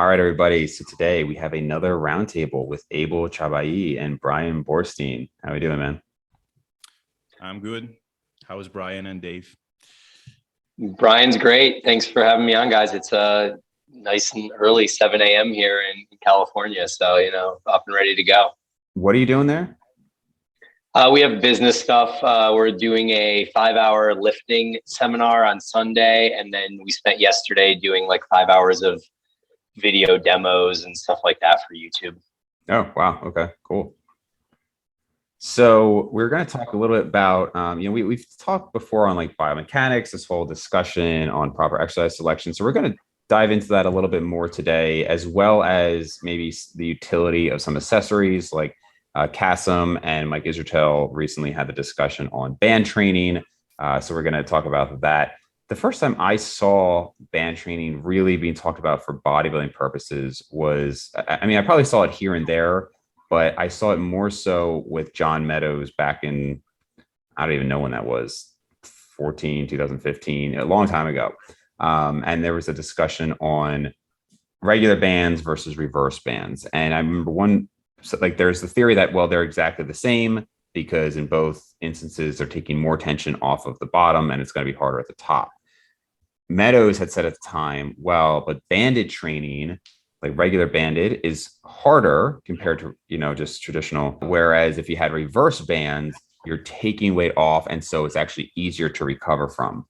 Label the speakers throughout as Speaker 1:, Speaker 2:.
Speaker 1: All right, everybody. So today we have another roundtable with Abel, Csabai, and Brian Boorstein. How are we doing, man?
Speaker 2: I'm good. How is Brian and Dave?
Speaker 3: Brian's great. Thanks for having me on, guys. It's nice and early, 7 a.m. here in California. So, up and ready to go.
Speaker 1: What are you doing there?
Speaker 3: We have business stuff. We're doing a 5-hour lifting seminar on Sunday. And then we spent yesterday doing like 5 hours of video demos and stuff like that for YouTube.
Speaker 1: Oh, wow. Okay, cool. So we're going to talk a little bit about, we've talked before on like biomechanics, this whole discussion on proper exercise selection. So we're going to dive into that a little bit more today, as well as maybe the utility of some accessories like Kasim and Mike Israetel recently had the discussion on band training. So we're going to talk about that. The first time I saw band training really being talked about for bodybuilding purposes was, I probably saw it here and there, but I saw it more so with John Meadows back in, I don't even know when that was, 2015, a long time ago. And there was a discussion on regular bands versus reverse bands. And I remember there's the theory that, well, they're exactly the same because in both instances, they're taking more tension off of the bottom and it's going to be harder at the top. Meadows had said at the time, well, but banded training, like regular banded, is harder compared to, just traditional. Whereas if you had reverse bands, you're taking weight off. And so it's actually easier to recover from,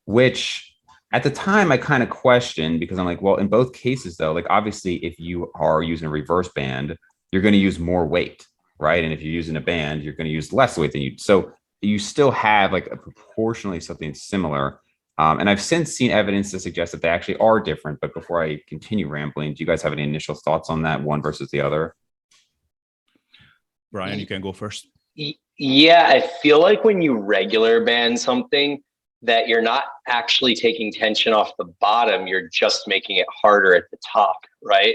Speaker 1: which at the time I kind of questioned because I'm like, well, in both cases, though, like obviously, if you are using a reverse band, you're going to use more weight, right? And if you're using a band, you're going to use less weight than you. So you still have like a proportionally something similar. And I've since seen evidence to suggest that they actually are different. But before I continue rambling, do you guys have any initial thoughts on that, one versus the other?
Speaker 2: Brian, you can go first.
Speaker 3: Yeah, I feel like when you regular band something, that you're not actually taking tension off the bottom, you're just making it harder at the top, right?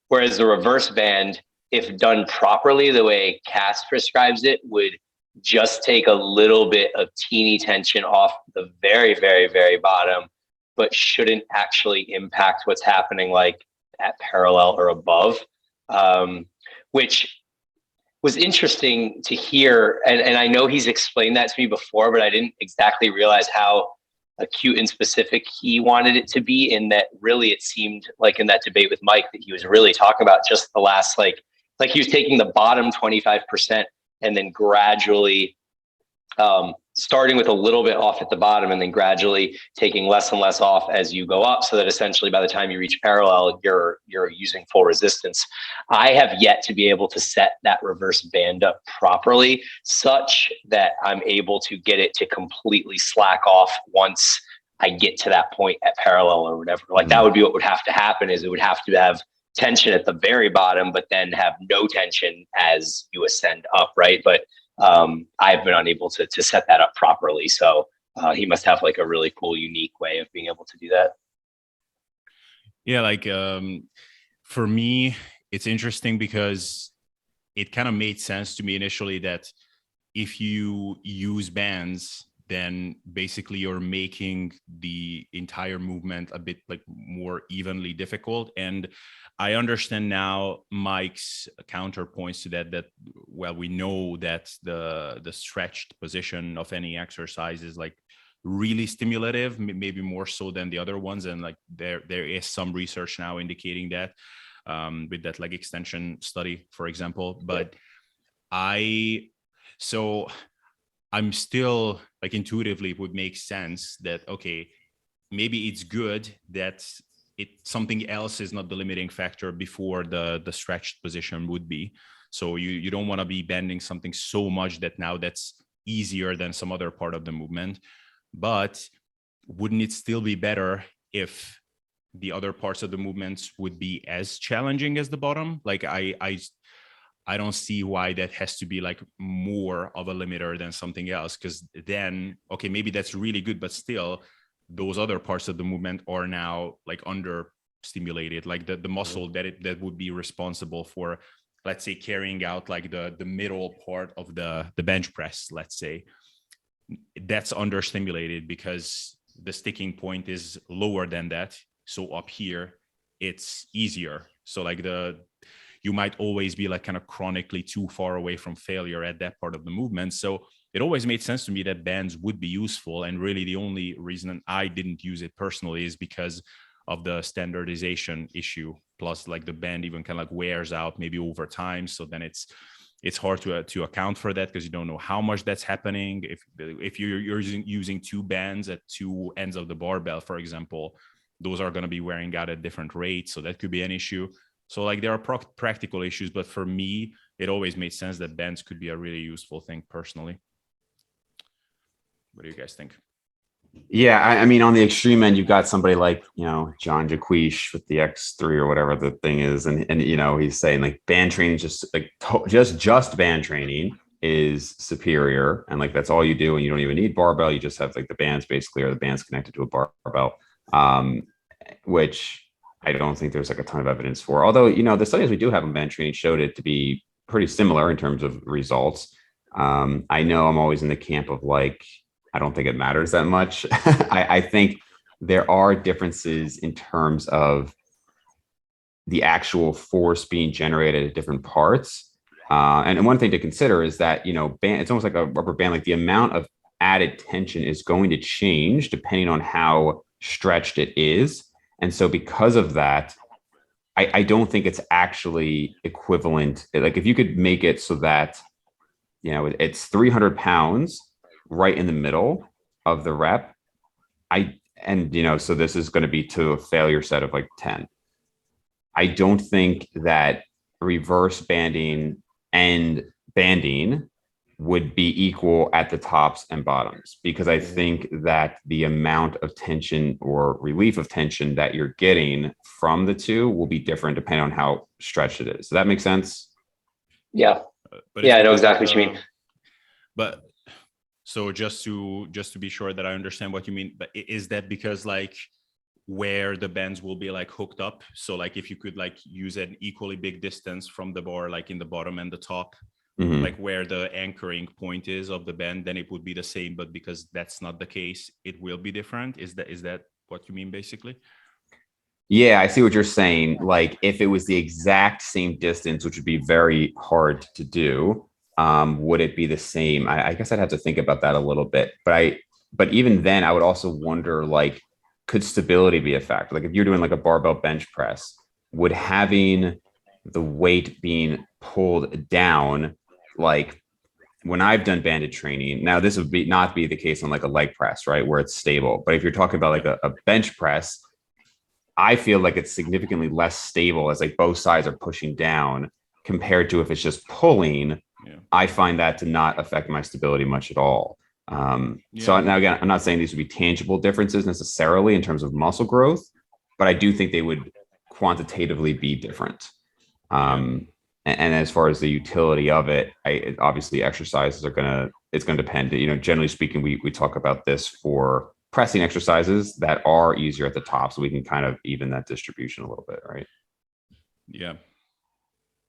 Speaker 3: Whereas the reverse band, if done properly, the way Cass prescribes it, would just take a little bit of teeny tension off the very, very, very bottom, but shouldn't actually impact what's happening like at parallel or above, which was interesting to hear. And I know he's explained that to me before, but I didn't exactly realize how acute and specific he wanted it to be, in that really it seemed like in that debate with Mike that he was really talking about just the last, like he was taking the bottom 25% and then gradually starting with a little bit off at the bottom and then gradually taking less and less off as you go up, so that essentially by the time you reach parallel, you're using full resistance. I have yet to be able to set that reverse band up properly such that I'm able to get it to completely slack off once I get to that point at parallel or whatever. Like that would be what would have to happen, is it would have to have tension at the very bottom, but then have no tension as you ascend up, right? But I've been unable to set that up properly. So he must have like a really cool, unique way of being able to do that.
Speaker 2: Yeah, like for me, it's interesting because it kind of made sense to me initially that if you use bands, then basically you're making the entire movement a bit like more evenly difficult. And I understand now Mike's counterpoints to that, well, we know that the stretched position of any exercise is like really stimulative, maybe more so than the other ones. And like there is some research now indicating that with that leg extension study, for example. But I'm still like intuitively, it would make sense that, okay, maybe it's good that something else is not the limiting factor before the stretched position would be. So you don't want to be bending something so much that now that's easier than some other part of the movement. But wouldn't it still be better if the other parts of the movements would be as challenging as the bottom? Like I don't see why that has to be like more of a limiter than something else, because then, okay, maybe that's really good, but still those other parts of the movement are now like under stimulated, like the muscle that would be responsible for, let's say, carrying out like the middle part of the bench press, let's say, that's understimulated because the sticking point is lower than that. So up here, it's easier. So like you might always be like kind of chronically too far away from failure at that part of the movement. So it always made sense to me that bands would be useful. And really the only reason I didn't use it personally is because of the standardization issue. Plus like the band even kind of like wears out maybe over time. So then it's hard to account for that because you don't know how much that's happening. If you're using two bands at two ends of the barbell, for example, those are going to be wearing out at different rates. So that could be an issue. So like there are practical issues, but for me, it always made sense that bands could be a really useful thing personally. What do you guys think?
Speaker 1: Yeah, I mean, on the extreme end, you've got somebody like, John Jaquish with the X3 or whatever the thing is. And he's saying like band training, just like just band training is superior. And like, that's all you do. And you don't even need barbell. You just have like the bands basically, or the bands connected to a barbell, which I don't think there's like a ton of evidence for. Although, the studies we do have on band training showed it to be pretty similar in terms of results. I know I'm always in the camp of like, I don't think it matters that much. I think there are differences in terms of the actual force being generated at different parts. And one thing to consider is that, it's almost like a rubber band, like the amount of added tension is going to change depending on how stretched it is. And so because of that, I don't think it's actually equivalent. Like if you could make it so that, it's 300 pounds right in the middle of the rep. So this is going to be to a failure set of like 10. I don't think that reverse banding and banding would be equal at the tops and bottoms, because I think that the amount of tension or relief of tension that you're getting from the two will be different depending on how stretched it is. Does that make sense?
Speaker 3: Yeah.
Speaker 2: But
Speaker 3: I know exactly what you mean.
Speaker 2: But so just to be sure that I understand what you mean, but is that because like where the bands will be like hooked up? So like if you could like use an equally big distance from the bar, like in the bottom and the top, like where the anchoring point is of the band, then it would be the same. But because that's not the case, it will be different. Is that what you mean basically?
Speaker 1: Yeah, I see what you're saying. Like if it was the exact same distance, which would be very hard to do, would it be the same? I guess I'd have to think about that a little bit. But even then, I would also wonder, like, could stability be a factor? Like if you're doing like a barbell bench press, would having the weight being pulled down, like when I've done banded training, now this would not be the case on like a leg press, right? Where it's stable. But if you're talking about like a bench press, I feel like it's significantly less stable as like both sides are pushing down compared to if it's just pulling. Yeah. I find that to not affect my stability much at all. So now again, I'm not saying these would be tangible differences necessarily in terms of muscle growth, but I do think they would quantitatively be different. And as far as the utility of it, obviously exercises it's going to depend. Generally speaking, we talk about this for pressing exercises that are easier at the top, so we can kind of even that distribution a little bit, right?
Speaker 2: Yeah.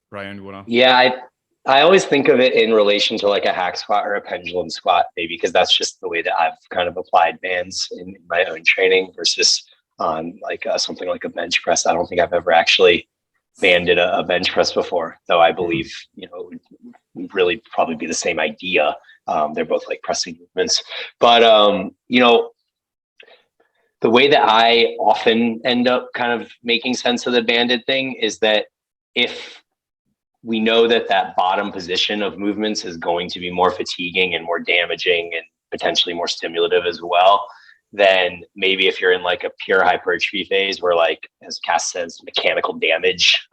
Speaker 2: Brian, you wanna?
Speaker 3: Yeah, I always think of it in relation to like a hack squat or a pendulum squat, maybe because that's just the way that I've kind of applied bands in my own training versus on like something like a bench press. I don't think I've ever actually banded a bench press before, though I believe, it would really probably be the same idea. They're both like pressing movements, but the way that I often end up kind of making sense of the banded thing is that if we know that bottom position of movements is going to be more fatiguing and more damaging and potentially more stimulative as well, then maybe if you're in like a pure hypertrophy phase where, like, as Cass says, mechanical damage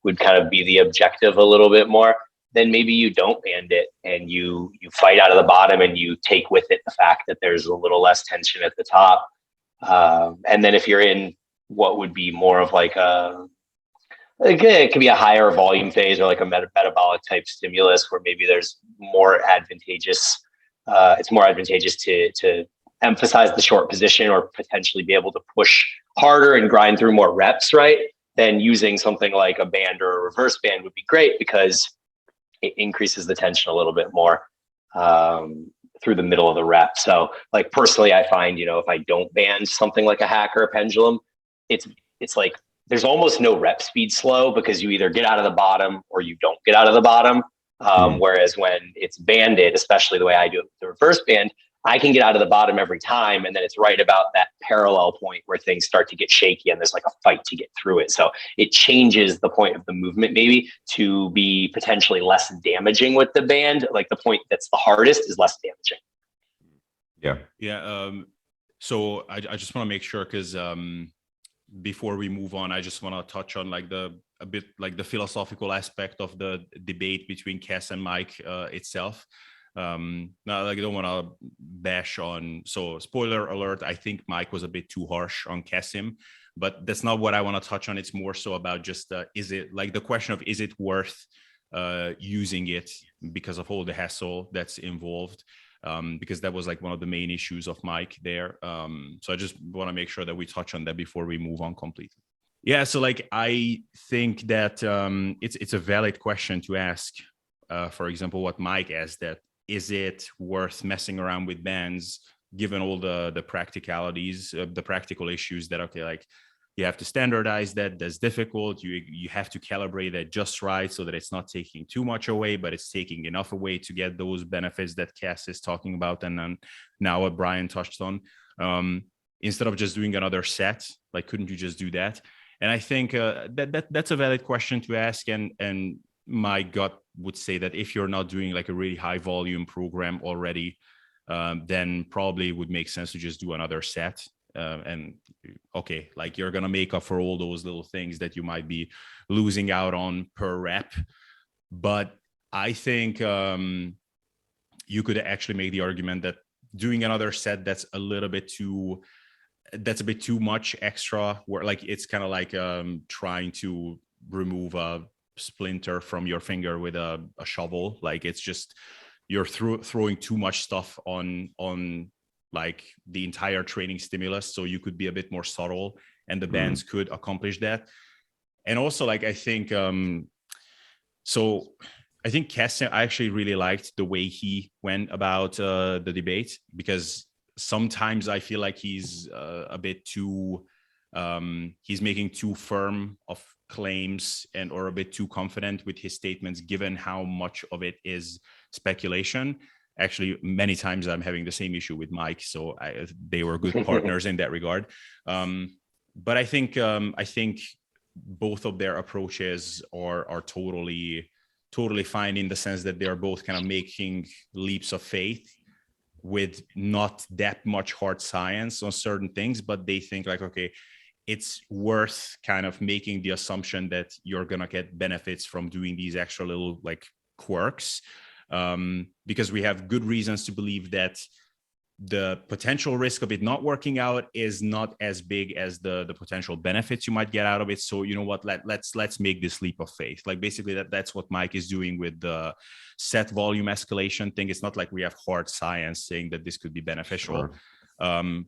Speaker 3: would kind of be the objective a little bit more, then maybe you don't band it and you fight out of the bottom and you take with it the fact that there's a little less tension at the top. And then if you're in what would be more of like it could be a higher volume phase or like a metabolic type stimulus where maybe there's more advantageous. It's more advantageous to emphasize the short position or potentially be able to push harder and grind through more reps, right? Then using something like a band or a reverse band would be great because it increases the tension a little bit more through the middle of the rep. So like personally, I find, if I don't band something like a hack or a pendulum, it's like there's almost no rep speed slow because you either get out of the bottom or you don't get out of the bottom. Whereas when it's banded, especially the way I do it with the reverse band, I can get out of the bottom every time. And then it's right about that parallel point where things start to get shaky and there's like a fight to get through it. So it changes the point of the movement maybe to be potentially less damaging with the band. Like the point that's the hardest is less damaging.
Speaker 1: Yeah.
Speaker 2: Yeah. So I just want to make sure, because before we move on, I just want to touch on like a bit like the philosophical aspect of the debate between Cass and Mike itself. Now, like, I don't want to bash on. So, spoiler alert: I think Mike was a bit too harsh on Cassim, but that's not what I want to touch on. It's more so about just is it like the question of is it worth using it because of all the hassle that's involved. Because that was like one of the main issues of Mike there. So I just want to make sure that we touch on that before we move on completely. Yeah, so like I think that it's a valid question to ask. For example, what Mike asked, that is it worth messing around with bands given all the practicalities, the practical issues that, okay, like you have to standardize that's difficult. You have to calibrate that just right so that it's not taking too much away, but it's taking enough away to get those benefits that Cass is talking about. And then now what Brian touched on, instead of just doing another set, like, couldn't you just do that? And I think that's a valid question to ask. And my gut would say that if you're not doing like a really high volume program already, then probably would make sense to just do another set. And okay, like you're going to make up for all those little things that you might be losing out on per rep. But I think you could actually make the argument that doing another set that's a bit too much extra, where like it's kind of like trying to remove a splinter from your finger with a shovel. Like it's just you're throwing too much stuff on like the entire training stimulus. So you could be a bit more subtle, and the bands could accomplish that. And also, like, I think I think Cass, I actually really liked the way he went about the debate, because sometimes I feel like he's a bit too he's making too firm of claims or a bit too confident with his statements, given how much of it is speculation. Actually, many times I'm having the same issue with Mike, so they were good partners in that regard. But I think both of their approaches are totally fine, in the sense that they're both kind of making leaps of faith with not that much hard science on certain things, but they think like, okay, it's worth kind of making the assumption that you're gonna get benefits from doing these extra little like quirks. Because we have good reasons to believe that the potential risk of it not working out is not as big as the potential benefits you might get out of it. So you know what, let's make this leap of faith. Like basically that's what Mike is doing with the set volume escalation thing. It's not like we have hard science saying that this could be beneficial. Sure.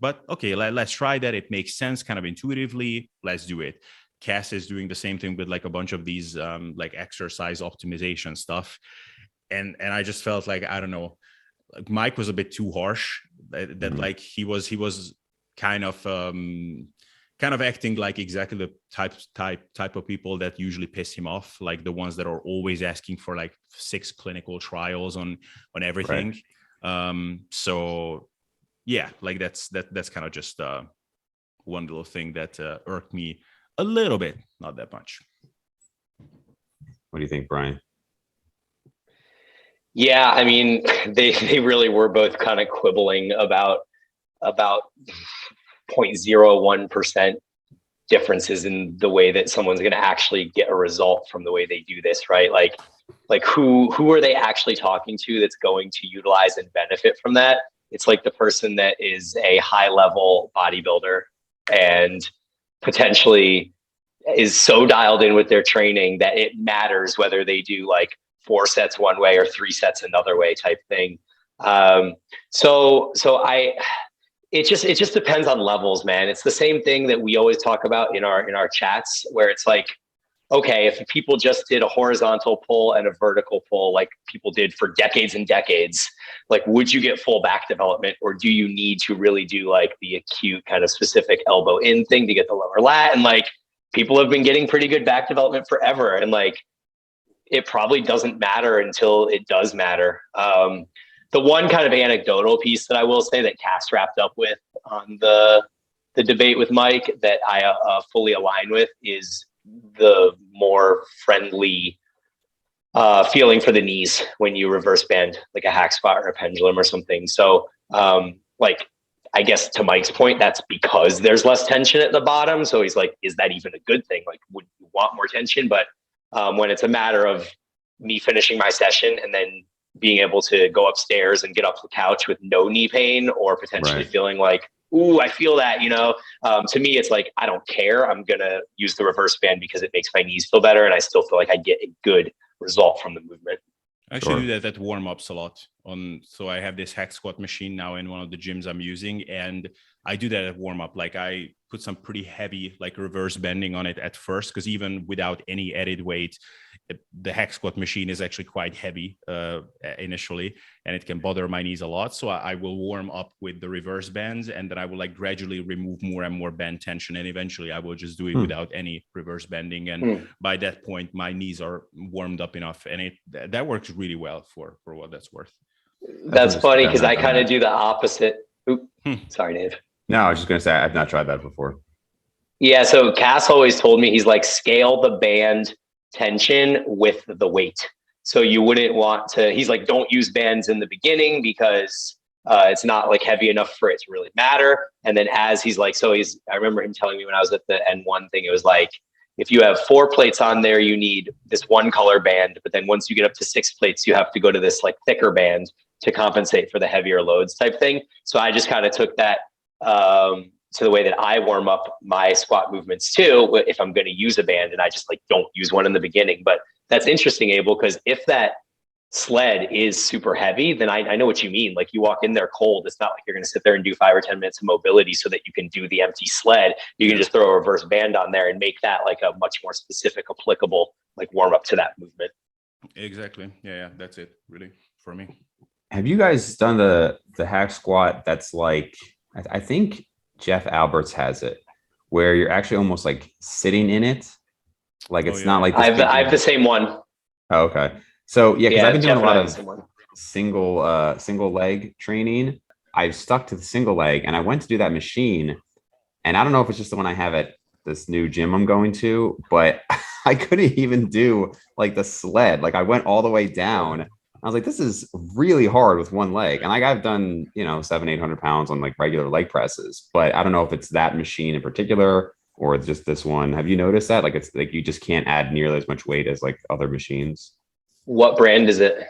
Speaker 2: But okay, let's try that. It makes sense kind of intuitively. Let's do it. Cass is doing the same thing with like a bunch of these like exercise optimization stuff. And I just felt like, I don't know, like Mike was a bit too harsh, that like he was kind of acting like exactly the type of people that usually piss him off, like the ones that are always asking for like 6 clinical trials on everything. Right. So yeah, like that's kind of just one little thing that irked me a little bit, not that much.
Speaker 1: What do you think, Brian?
Speaker 3: Yeah, I mean, they really were both kind of quibbling about 0.01% differences in the way that someone's going to actually get a result from the way they do this, right? Like who are they actually talking to that's going to utilize and benefit from that? It's like the person that is a high level bodybuilder and potentially is so dialed in with their training that it matters whether they do like 4 sets one way or 3 sets another way type thing. It just depends on levels, man. It's the same thing that we always talk about in our chats, where it's like, okay, if people just did a horizontal pull and a vertical pull like people did for decades and decades, like, would you get full back development, or do you need to really do like the acute kind of specific elbow in thing to get the lower lat? And like, people have been getting pretty good back development forever. And like, it probably doesn't matter until it does matter. The one kind of anecdotal piece that I will say that Cass wrapped up with on the debate with Mike that I fully align with is the more friendly feeling for the knees when you reverse band, like a hack squat or a pendulum or something. So like, I guess to Mike's point, that's because there's less tension at the bottom. So he's like, is that even a good thing? Like, would you want more tension? But when it's a matter of me finishing my session and then being able to go upstairs and get off the couch with no knee pain or potentially feeling like, ooh, I feel that, you know, to me, it's like, I don't care. I'm going to use the reverse band because it makes my knees feel better. And I still feel like I get a good result from the movement.
Speaker 2: I actually do that at warm-ups a lot. So I have this hack squat machine now in one of the gyms I'm using, and I do that at warm-up. Like I put some pretty heavy like reverse bending on it at first, because even without any added weight, the hack squat machine is actually quite heavy initially, and it can bother my knees a lot. So I will warm up with the reverse bands, and then I will like gradually remove more and more band tension, and eventually I will just do it without any reverse bending. And by that point, my knees are warmed up enough, and that works really well for what that's worth.
Speaker 3: That's funny because I kind of do the opposite. Sorry, Dave.
Speaker 1: No, I was just gonna say I've not tried that before.
Speaker 3: Yeah, so Cass always told me, he's like, scale the band tension with the weight. So you wouldn't want to, he's like, don't use bands in the beginning because it's not like heavy enough for it to really matter. And then as he's like, I remember him telling me when I was at the N1 thing, it was like, if you have 4 plates on there, you need this one color band. But then once you get up to 6 plates, you have to go to this like thicker band to compensate for the heavier loads type thing. So I just kind of took that to the way that I warm up my squat movements too, if I'm going to use a band, and I just like don't use one in the beginning. But that's interesting, Abel, because if that sled is super heavy, then I know what you mean. Like you walk in there cold. It's not like you're going to sit there and do 5 or 10 minutes of mobility so that you can do the empty sled. You can just throw a reverse band on there and make that like a much more specific, applicable like warm up to that movement.
Speaker 2: Exactly. Yeah, that's it really for me.
Speaker 1: Have you guys done the hack squat that's like, I think Jeff Alberts has it, where you're actually almost like sitting in it, like it's not like
Speaker 3: I have the same one.
Speaker 1: Oh, okay, so yeah, because I've been doing a lot of single leg training. I've stuck to the single leg, and I went to do that machine, and I don't know if it's just the one I have at this new gym I'm going to, but I couldn't even do like the sled. Like I went all the way down. I was like, this is really hard with one leg. And like I've done, 700-800 pounds on like regular leg presses, but I don't know if it's that machine in particular or just this one. Have you noticed that? Like it's like you just can't add nearly as much weight as like other machines.
Speaker 3: What brand is it?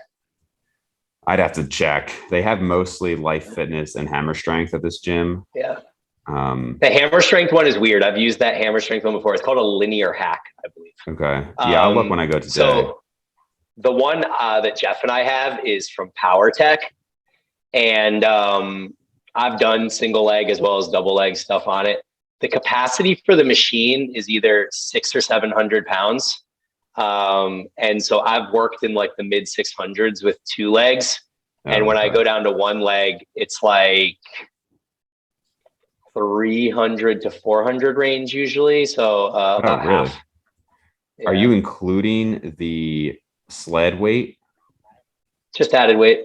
Speaker 1: I'd have to check. They have mostly Life Fitness and Hammer Strength at this gym.
Speaker 3: Yeah. The Hammer Strength one is weird. I've used that Hammer Strength one before. It's called a linear hack, I believe.
Speaker 1: Okay. Yeah, I'll look when I go today.
Speaker 3: So the one that Jeff and I have is from Power Tech, and I've done single leg as well as double leg stuff on it. The capacity for the machine is either 600 or 700 pounds. And so I've worked in like the mid 600s with 2 legs. And when I go down to 1 leg, it's like 300 to 400 range usually. So about
Speaker 1: really?
Speaker 3: half. Yeah.
Speaker 1: Are you including the sled weight?
Speaker 3: Just added weight.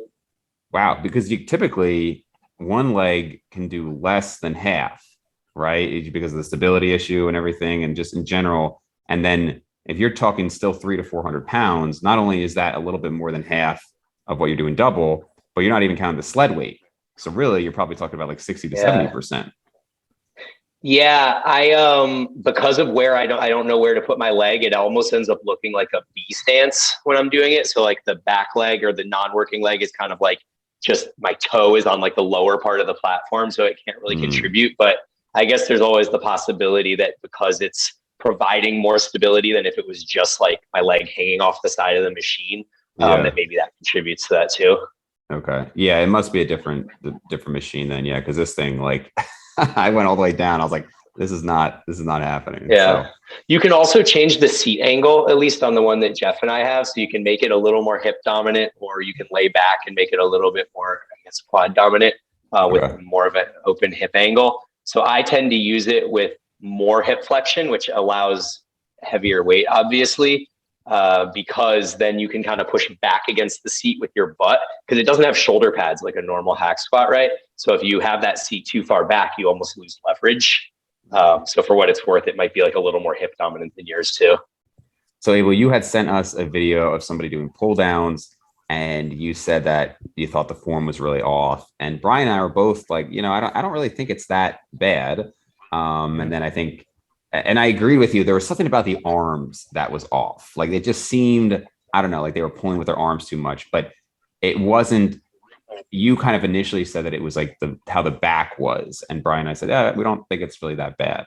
Speaker 1: Wow, because you typically 1 leg can do less than half, right? Because of the stability issue and everything, and just in general. And then if you're talking still 300 to 400 pounds, not only is that a little bit more than half of what you're doing double, but you're not even counting the sled weight. So really, you're probably talking about like 60 to 70%.
Speaker 3: Yeah, I because of where I don't know where to put my leg, it almost ends up looking like a B stance when I'm doing it. So like the back leg or the non-working leg is kind of like just my toe is on like the lower part of the platform, so it can't really contribute. But I guess there's always the possibility that because it's providing more stability than if it was just like my leg hanging off the side of the machine, that maybe that contributes to that too.
Speaker 1: Okay. Yeah, it must be a different machine then. Yeah, because this thing, like, I went all the way down. I was like, this is not happening.
Speaker 3: Yeah.
Speaker 1: So.
Speaker 3: You can also change the seat angle, at least on the one that Jeff and I have. So you can make it a little more hip dominant, or you can lay back and make it a little bit more, I guess, quad dominant with more of an open hip angle. So I tend to use it with more hip flexion, which allows heavier weight, obviously, because then you can kind of push back against the seat with your butt, because it doesn't have shoulder pads like a normal hack squat, right? So if you have that seat too far back, you almost lose leverage. So for what it's worth, it might be like a little more hip dominant than yours too.
Speaker 1: So Abel, you had sent us a video of somebody doing pull downs, and you said that you thought the form was really off. And Brian and I were both like, I don't really think it's that bad. And then I think, and I agree with you, there was something about the arms that was off. Like it just seemed, I don't know, like they were pulling with their arms too much, but it wasn't. You kind of initially said that it was like how the back was, and Brian and I said, we don't think it's really that bad.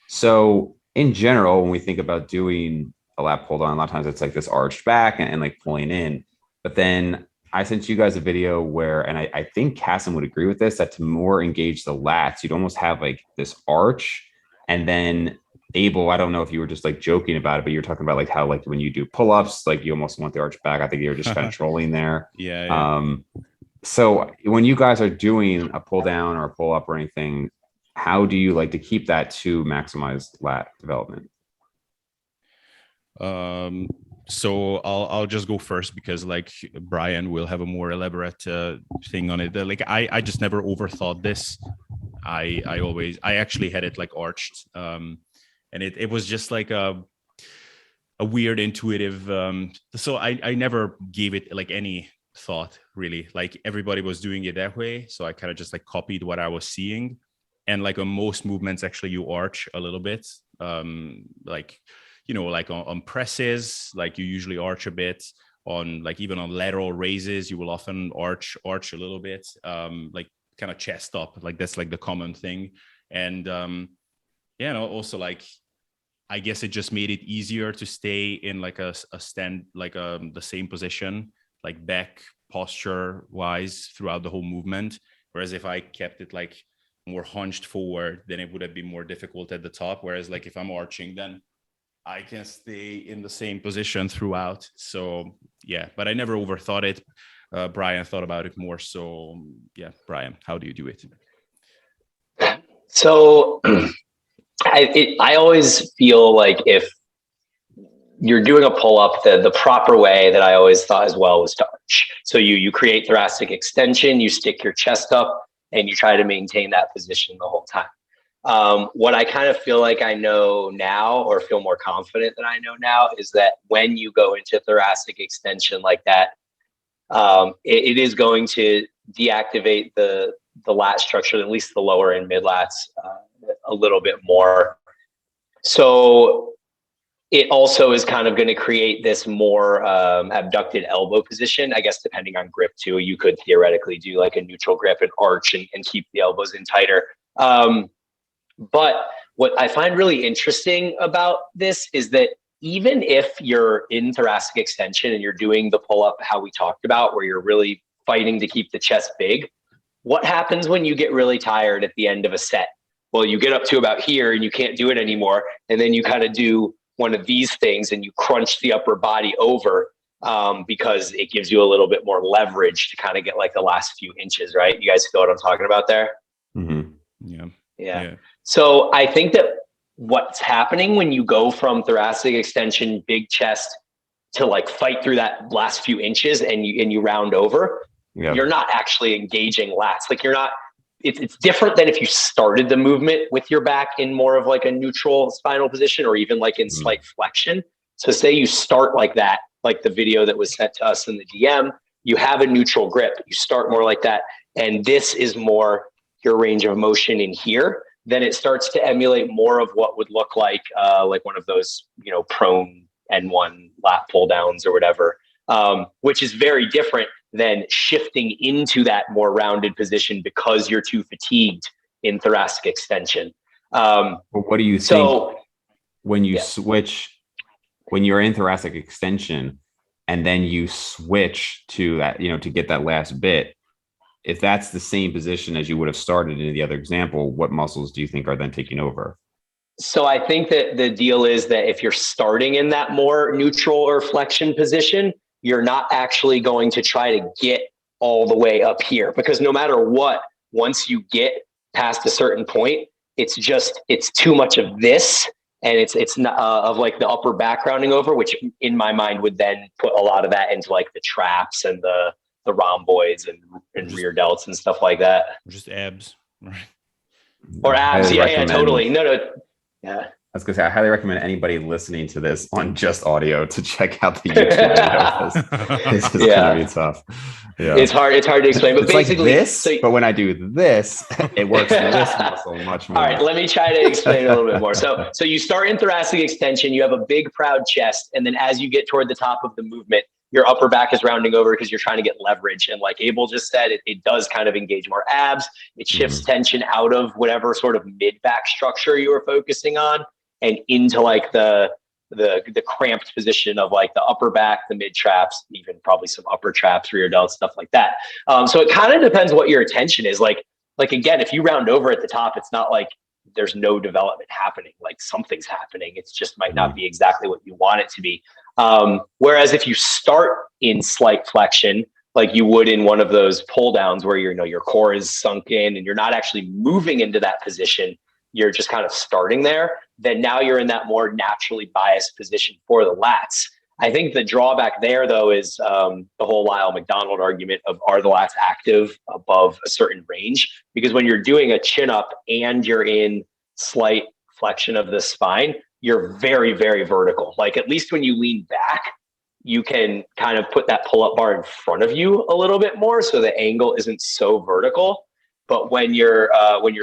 Speaker 1: So in general, when we think about doing a lat pull down, a lot of times it's like this arched back and like pulling in. But then I sent you guys a video where, and I think Cassim would agree with this, that to more engage the lats, you'd almost have like this arch. And then Abel, I don't know if you were just like joking about it, but you're talking about like how like when you do pull-ups, like you almost want the arch back. I think you're just kind of trolling there.
Speaker 2: Yeah.
Speaker 1: So when you guys are doing a pull down or a pull up or anything, how do you like to keep that to maximize lat development?
Speaker 2: So I'll just go first, because like Brian will have a more elaborate thing on it. Like I just never overthought this. I actually had it like arched, and it was just like a weird intuitive. So I never gave it like any thought really. Like everybody was doing it that way, so I kind of just like copied what I was seeing. And like on most movements, actually you arch a little bit, like like on presses, like you usually arch a bit. On like even on lateral raises, you will often arch a little bit, like kind of chest up, like that's like the common thing. And also like I guess it just made it easier to stay in like a stand, like the same position, like back posture wise throughout the whole movement. Whereas if I kept it like more hunched forward, then it would have been more difficult at the top. Whereas like if I'm arching, then I can stay in the same position throughout. So yeah, but I never overthought it. Brian thought about it more. So yeah, Brian, how do you do it?
Speaker 3: So I always feel like if you're doing a pull up, the proper way that I always thought as well was to arch. So you create thoracic extension, you stick your chest up, and you try to maintain that position the whole time. What I kind of feel like I know now, or feel more confident that I know now, is that when you go into thoracic extension like that, it is going to deactivate the lat structure, at least the lower and mid lats, a little bit more. So it also is kind of going to create this more abducted elbow position, I guess, depending on grip too. You could theoretically do like a neutral grip and arch and keep the elbows in tighter. But what I find really interesting about this is that even if you're in thoracic extension and you're doing the pull up, how we talked about, where you're really fighting to keep the chest big, what happens when you get really tired at the end of a set? Well, you get up to about here and you can't do it anymore. And then you kind of do one of these things and you crunch the upper body over, because it gives you a little bit more leverage to kind of get like the last few inches, right? You guys feel what I'm talking about there?
Speaker 1: Mm-hmm.
Speaker 3: Yeah. So I think that what's happening when you go from thoracic extension, big chest, to like fight through that last few inches and you round over, you're not actually engaging lats. Like you're not, it's different than if you started the movement with your back in more of like a neutral spinal position, or even like in slight flexion. So say you start like that, like the video that was sent to us in the DM, you have a neutral grip, you start more like that. And this is more your range of motion in here. Then it starts to emulate more of what would look like one of those, prone N1 lat pull downs or whatever, which is very different than shifting into that more rounded position because you're too fatigued in thoracic extension.
Speaker 1: But what do you think when you switch, when you're in thoracic extension and then you switch to that, to get that last bit? If that's the same position as you would have started in the other example, what muscles do you think are then taking over?
Speaker 3: So I think that the deal is that if you're starting in that more neutral or flexion position, you're not actually going to try to get all the way up here, because no matter what, once you get past a certain point, it's too much of this, and it's not of like the upper back rounding over, which in my mind would then put a lot of that into like the traps and the rhomboids and rear delts and stuff like that.
Speaker 2: Just abs, right?
Speaker 3: Or abs, yeah, totally. No, yeah.
Speaker 1: I was gonna say, I highly recommend anybody listening to this on just audio to check out the YouTube video. This is gonna be tough. Yeah,
Speaker 3: it's hard to explain, but
Speaker 1: it's
Speaker 3: basically,
Speaker 1: like this. But when I do this, it works this muscle much more.
Speaker 3: All right, let me try to explain it a little bit more. So you start in thoracic extension. You have a big, proud chest, and then as you get toward the top of the movement, your upper back is rounding over because you're trying to get leverage. And like Abel just said, it does kind of engage more abs. It shifts tension out of whatever sort of mid back structure you were focusing on, and into like the cramped position of like the upper back, the mid traps, even probably some upper traps, rear delts, stuff like that. So it kind of depends what your attention is. Like again, if you round over at the top, it's not like there's no development happening. Like something's happening. It just might not be exactly what you want it to be. Whereas if you start in slight flexion, like you would in one of those pull downs where your core is sunk in and you're not actually moving into that position, you're just kind of starting there, then now you're in that more naturally biased position for the lats. I think the drawback there, though, is the whole Lyle McDonald argument of, are the lats active above a certain range? Because when you're doing a chin up and you're in slight flexion of the spine, you're very, very vertical. Like at least when you lean back, you can kind of put that pull-up bar in front of you a little bit more, so the angle isn't so vertical. But when you're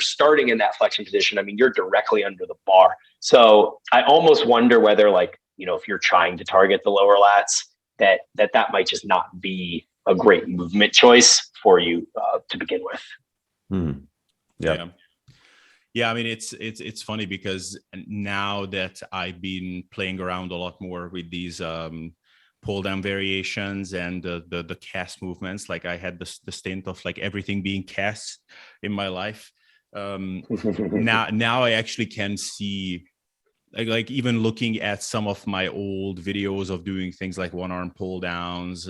Speaker 3: starting in that flexion position, I mean, you're directly under the bar. So I almost wonder whether, like, if you're trying to target the lower lats, that might just not be a great movement choice for you to begin with.
Speaker 2: Yeah. I mean, it's funny because now that I've been playing around a lot more with these pull down variations and the cast movements, like I had the stint of like everything being cast in my life. Now I actually can see, like even looking at some of my old videos of doing things like one arm pull downs,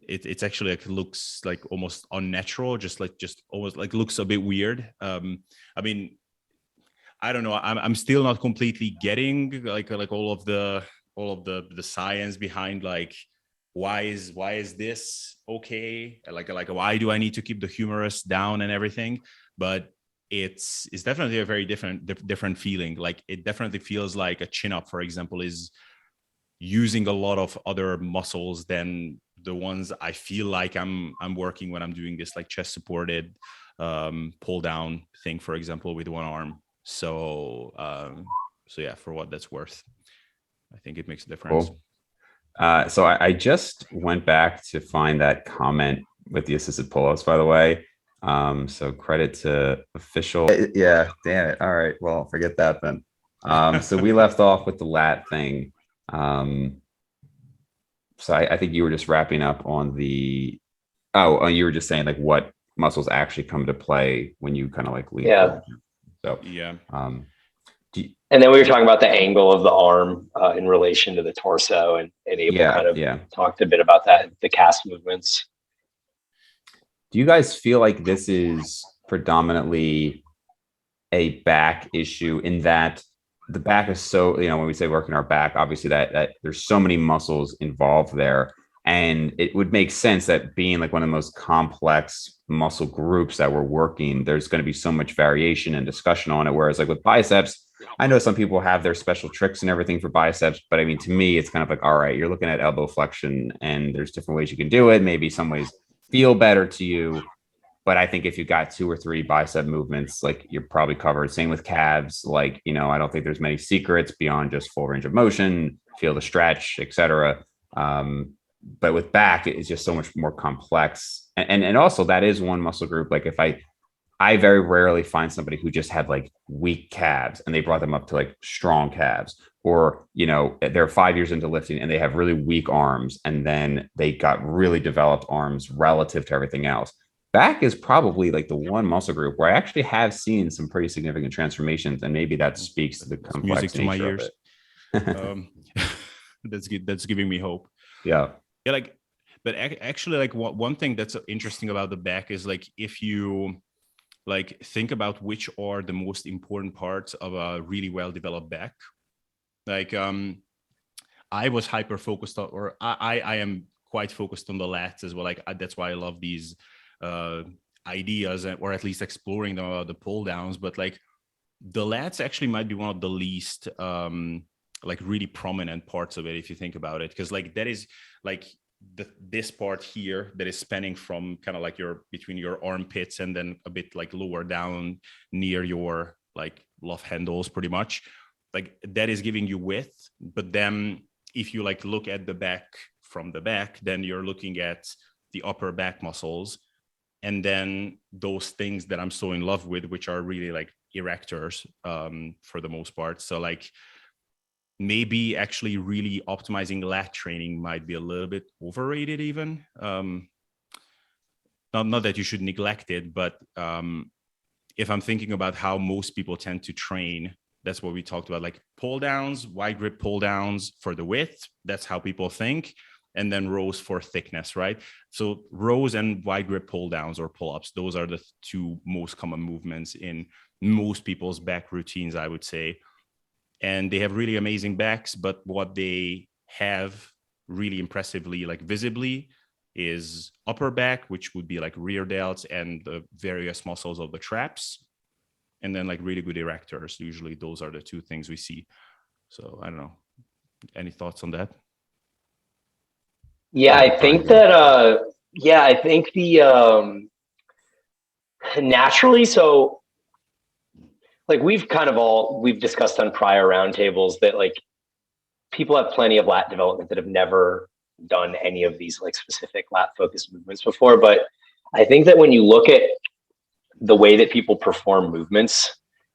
Speaker 2: it's actually like looks like almost unnatural, just almost like looks a bit weird. I mean, I don't know. I'm still not completely getting like all of the science behind like why is this okay? Like why do I need to keep the humerus down and everything? But it's definitely a very different feeling. Like it definitely feels like a chin up, for example, is using a lot of other muscles than the ones I feel like I'm working when I'm doing this like chest supported pull down thing, for example, with one arm. So yeah, for what that's worth, I think it makes a difference.
Speaker 1: Cool. So I just went back to find that comment with the assisted pull-ups, by the way. So credit to official. Yeah, damn it. All right. Well, forget that then. So we left off with the lat thing. So I think you were just wrapping up on the, you were just saying like what muscles actually come to play when you kind of like lean.
Speaker 3: Yeah.
Speaker 1: So
Speaker 2: yeah.
Speaker 3: And then we were talking about the angle of the arm in relation to the torso, and Abel talked a bit about that, the cast movements.
Speaker 1: Do you guys feel like this is predominantly a back issue in that the back is so, when we say working our back, obviously that there's so many muscles involved there. And it would make sense that being like one of the most complex muscle groups that we're working, there's going to be so much variation and discussion on it. Whereas like with biceps, I know some people have their special tricks and everything for biceps, but I mean, to me, it's kind of like, all right, you're looking at elbow flexion and there's different ways you can do it. Maybe some ways feel better to you. But I think if you got 2 or 3 bicep movements, like you're probably covered. Same with calves. Like, I don't think there's many secrets beyond just full range of motion, feel the stretch, etc. But with back, it's just so much more complex. And also that is one muscle group. Like if I very rarely find somebody who just had like weak calves and they brought them up to like strong calves, or, they're 5 years into lifting and they have really weak arms and then they got really developed arms relative to everything else. Back is probably like the one muscle group where I actually have seen some pretty significant transformations, and maybe that speaks to the complex
Speaker 2: music to my
Speaker 1: nature
Speaker 2: ears.
Speaker 1: of it.
Speaker 2: That's good. That's giving me hope.
Speaker 1: Yeah.
Speaker 2: But actually, like one thing that's interesting about the back is like if you like think about which are the most important parts of a really well-developed back. Like I was hyper focused on, or I am quite focused on the lats as well. Like that's why I love these ideas, or at least exploring the pull downs. But like the lats actually might be one of the least like really prominent parts of it, if you think about it, because like that is like this part here that is spanning from kind of like between your armpits and then a bit like lower down near your like love handles, pretty much. Like that is giving you width. But then if you like look at the back from the back, then you're looking at the upper back muscles, and then those things that I'm so in love with, which are really like erectors for the most part. So like maybe actually really optimizing lat training might be a little bit overrated even. Not that you should neglect it, but if I'm thinking about how most people tend to train, that's what we talked about, like pull downs, wide grip pull downs for the width. That's how people think. And then rows for thickness, right? So rows and wide grip pull downs or pull ups, those are the two most common movements in most people's back routines, I would say. And they have really amazing backs, but what they have really impressively, like visibly, is upper back, which would be like rear delts and the various muscles of the traps. And then like really good erectors. Usually those are the two things we see. So I don't know. Any thoughts on that?
Speaker 3: Yeah, I think that, I think the, naturally, so like we've discussed on prior roundtables that like people have plenty of lat development that have never done any of these like specific lat focused movements before. But I think that when you look at the way that people perform movements,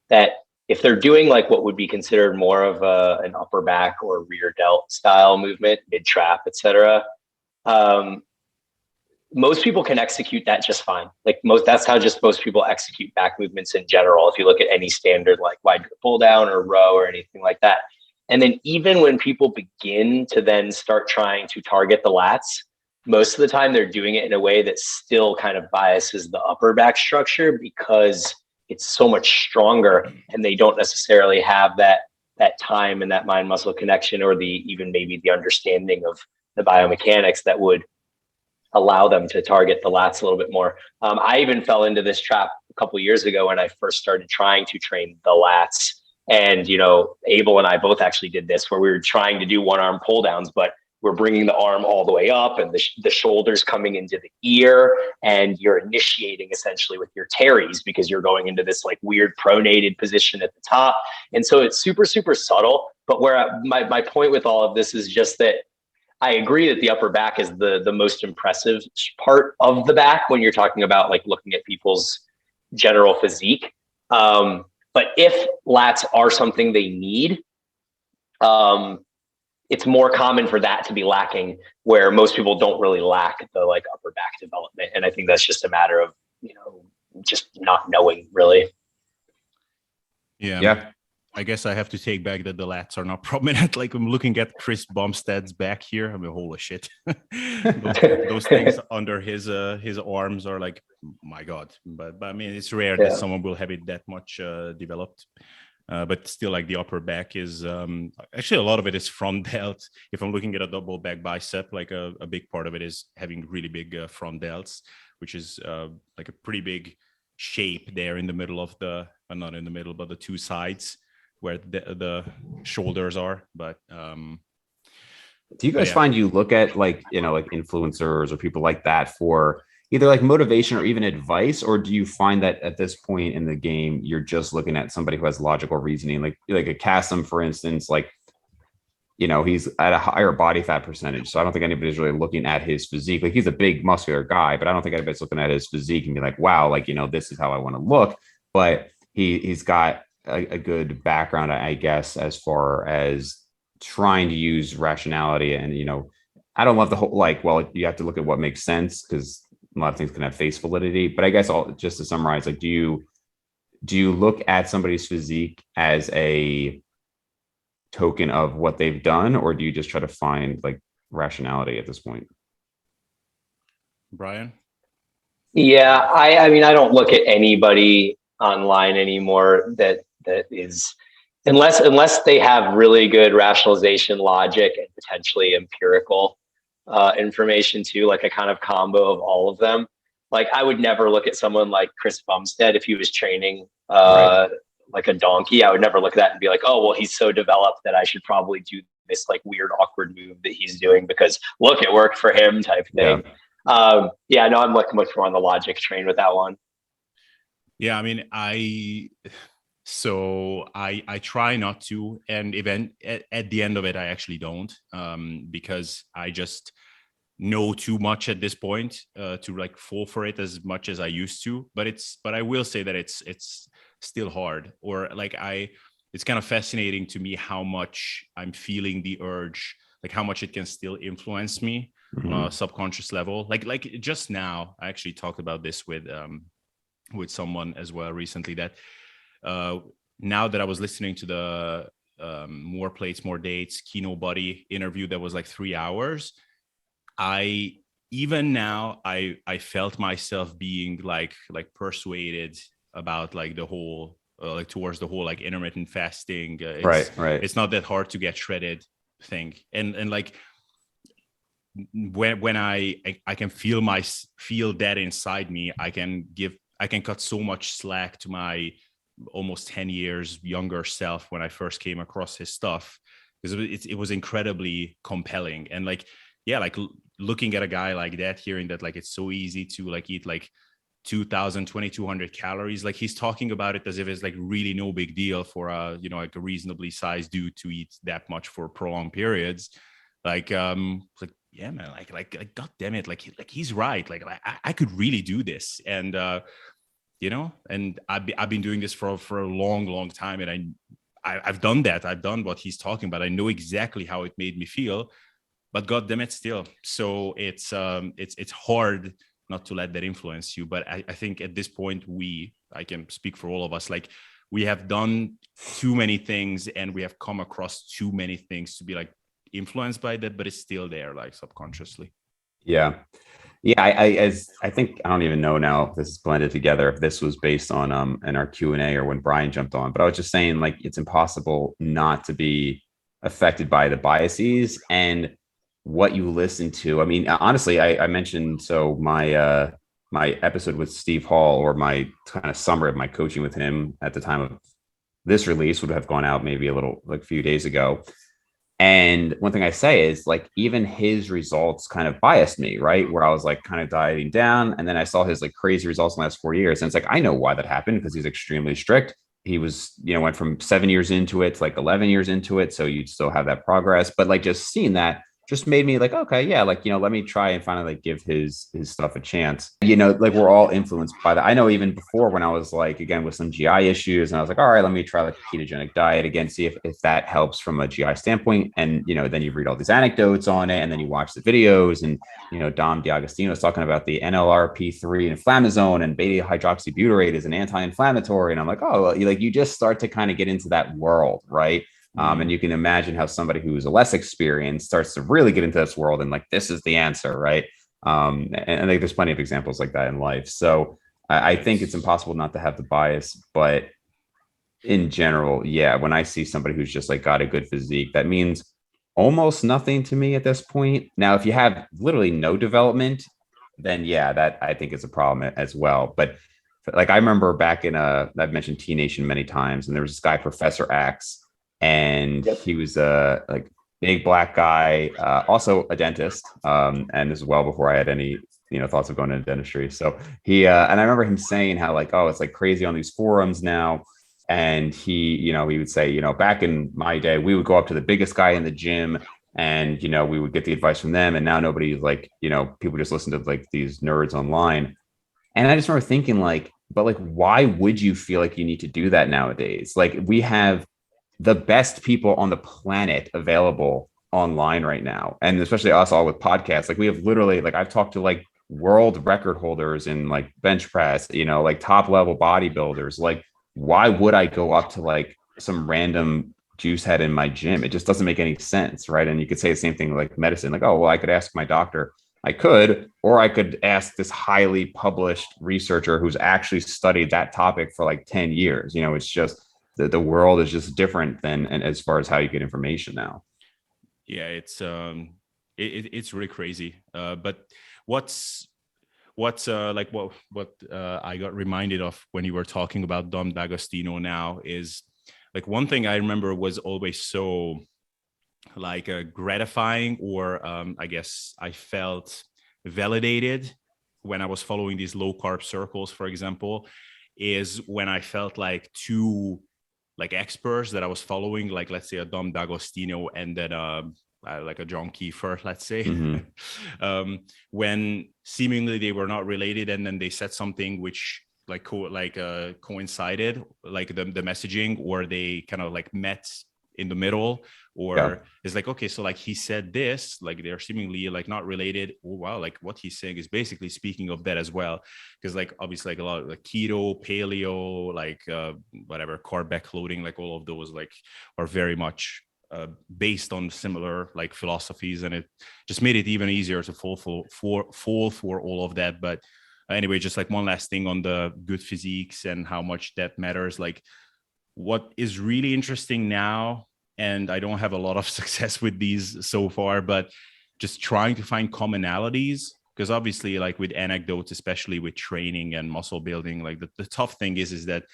Speaker 3: that if they're doing like what would be considered more of an upper back or rear delt style movement, mid trap, etc., most people can execute that just fine. Like that's how just most people execute back movements in general. If you look at any standard like wide pull down or row or anything like that. And then even when people begin to then start trying to target the lats, most of the time they're doing it in a way that still kind of biases the upper back structure because it's so much stronger and they don't necessarily have that time and that mind muscle connection or even maybe the understanding of the biomechanics that would allow them to target the lats a little bit more. I even fell into this trap a couple of years ago when I first started trying to train the lats. And, Abel and I both actually did this where we were trying to do one arm pull downs, but we're bringing the arm all the way up and the shoulders coming into the ear, and you're initiating essentially with your teres because you're going into this like weird pronated position at the top. And so it's super, super subtle. But my point with all of this is just that I agree that the upper back is the most impressive part of the back when you're talking about like looking at people's general physique. But if lats are something they need, it's more common for that to be lacking, where most people don't really lack the like upper back development. And I think that's just a matter of, just not knowing really.
Speaker 2: Yeah. I guess I have to take back that the lats are not prominent. Like I'm looking at Chris Bumstead's back here. I mean, holy shit. those things under his arms are like, my God. But I mean, it's rare that someone will have it that much developed. But still, like the upper back is actually a lot of it is front delt. If I'm looking at a double back bicep, like a big part of it is having really big front delts, which is like a pretty big shape there in the middle of not in the middle, but the two sides where the shoulders are. But
Speaker 1: do you guys find you look at like like influencers or people like that for either like motivation or even advice, or do you find that at this point in the game you're just looking at somebody who has logical reasoning, like a Kasim, for instance, like he's at a higher body fat percentage, so I don't think anybody's really looking at his physique. Like he's a big muscular guy, but I don't think anybody's looking at his physique and be like, wow, like this is how I want to look. But he's got a good background, I guess, as far as trying to use rationality. And I don't love the whole like, well, you have to look at what makes sense because a lot of things can have face validity. But I guess just to summarize, like, do you look at somebody's physique as a token of what they've done, or do you just try to find like rationality at this point?
Speaker 2: Brian?
Speaker 3: Yeah, I mean, I don't look at anybody online anymore that is, unless they have really good rationalization, logic, and potentially empirical information too, like a kind of combo of all of them. Like I would never look at someone like Chris Bumstead if he was training
Speaker 1: Right.
Speaker 3: like a donkey. I would never look at that and be like, oh, well, he's so developed that I should probably do this like weird, awkward move that he's doing because look, it worked for him type
Speaker 1: Yeah.
Speaker 3: thing. Yeah, no, I'm like much more on the logic train with that one.
Speaker 2: Yeah, I mean, I try not to, and at the end of it, I actually don't, because I just know too much at this point to like fall for it as much as I used to. But I will say that it's still hard, or like it's kind of fascinating to me how much I'm feeling the urge, like how much it can still influence me on a subconscious level. Like just now, I actually talked about this with someone as well recently, that now that I was listening to the More Plates, More Dates Kino Buddy interview that was like 3 hours, I even now I felt myself being like persuaded about like the whole like towards the whole like intermittent fasting.
Speaker 1: Right.
Speaker 2: It's not that hard to get shredded thing, and like when I can feel that inside me, I can cut so much slack to my almost 10 years younger self when I first came across his stuff, because it was incredibly compelling. And like, yeah, like looking at a guy like that, hearing that like it's so easy to like eat like 2,200 calories, like he's talking about it as if it's like really no big deal for a, you know, like a reasonably sized dude to eat that much for prolonged periods. Like yeah, man, like god damn it, like he's right, like I could really do this. And you know, and I've been doing this for a long time, and I've done that. I've done what he's talking about. I know exactly how it made me feel, but god damn it, still. So it's hard not to let that influence you. But I think at this point, I can speak for all of us, like we have done too many things and we have come across too many things to be like influenced by that, but it's still there, like subconsciously.
Speaker 1: Yeah. Yeah, I think I don't even know now if this is blended together, if this was based on in our Q&A or when Brian jumped on, but I was just saying like it's impossible not to be affected by the biases and what you listen to. I mean, honestly, I mentioned so my episode with Steve Hall, or my kind of summary of my coaching with him at the time of this release, would have gone out maybe a little like a few days ago. And one thing I say is like, even his results kind of biased me, right? Where I was like kind of dieting down. And then I saw his like crazy results in the last 4 years. And it's like, I know why that happened, because he's extremely strict. He was, you know, went from 7 years into it to like 11 years into it. So you'd still have that progress. But like just seeing that just made me like, okay, yeah, like, you know, let me try and finally like give his stuff a chance. You know, like we're all influenced by that. I know even before, when I was like, again, with some GI issues, and I was like, all right, let me try like a ketogenic diet again, see if that helps from a GI standpoint. And, you know, then you read all these anecdotes on it, and then you watch the videos, and, you know, Dom D'Agostino is talking about the NLRP3 inflammasome, and beta hydroxybutyrate is an anti-inflammatory. And I'm like, oh, well, you just start to kind of get into that world, right? And you can imagine how somebody who's less experienced starts to really get into this world and like, this is the answer, right? And I think there's plenty of examples like that in life. So I think it's impossible not to have the bias, but in general, yeah, when I see somebody who's just like got a good physique, that means almost nothing to me at this point. Now, if you have literally no development, then yeah, that I think is a problem as well. But like I remember back in I've mentioned T Nation many times, and there was this guy, Professor Axe, and he was a like big black guy, also a dentist, and this is well before I had any, you know, thoughts of going into dentistry. So he and I remember him saying how like, oh, it's like crazy on these forums now. And he, you know, he would say, you know, back in my day, we would go up to the biggest guy in the gym, and, you know, we would get the advice from them. And now nobody's like, you know, people just listen to like these nerds online. And I just remember thinking like, but like, why would you feel like you need to do that nowadays? Like, we have the best people on the planet available online right now. And especially us all with podcasts. Like, we have literally, like, I've talked to like world record holders in like bench press, you know, like top level bodybuilders. Like, why would I go up to like some random juice head in my gym? It just doesn't make any sense, right? And you could say the same thing like medicine, like, oh, well, I could ask my doctor I could, or I could ask this highly published researcher who's actually studied that topic for like 10 years. It's just the world is just different than, and as far as how you get information now.
Speaker 2: Yeah, it's really crazy. But what's like what I got reminded of when you were talking about Dom D'Agostino now is like one thing I remember was always so like gratifying, or I guess I felt validated when I was following these low carb circles, for example, is when I felt like two like experts that I was following, like let's say a Dom D'Agostino and then like a John Kiefer, let's say, when seemingly they were not related, and then they said something which like coincided, like the messaging, or they kind of like met in the middle, or it's like, okay, so like he said this, like they're seemingly like not related. Oh wow, like what he's saying is basically speaking of that as well, because like obviously like a lot of like keto, paleo, like whatever, carb backloading, like all of those like are very much based on similar like philosophies, and it just made it even easier to fall for all of that. But anyway, just like one last thing on the good physiques and how much that matters. Like what is really interesting now, and I don't have a lot of success with these so far, but just trying to find commonalities, because obviously like with anecdotes, especially with training and muscle building, like the tough thing is that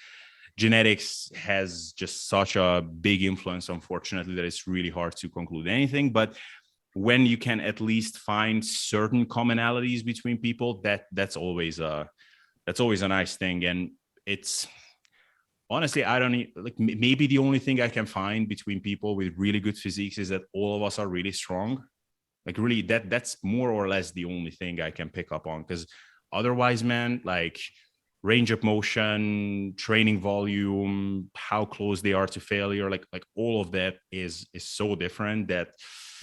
Speaker 2: genetics has just such a big influence, unfortunately, that it's really hard to conclude anything. But when you can at least find certain commonalities between people, that's always a nice thing. And it's honestly, I don't need, like maybe the only thing I can find between people with really good physiques is that all of us are really strong. Like really that's more or less the only thing I can pick up on, because otherwise, man, like range of motion, training volume, how close they are to failure, like all of that is so different that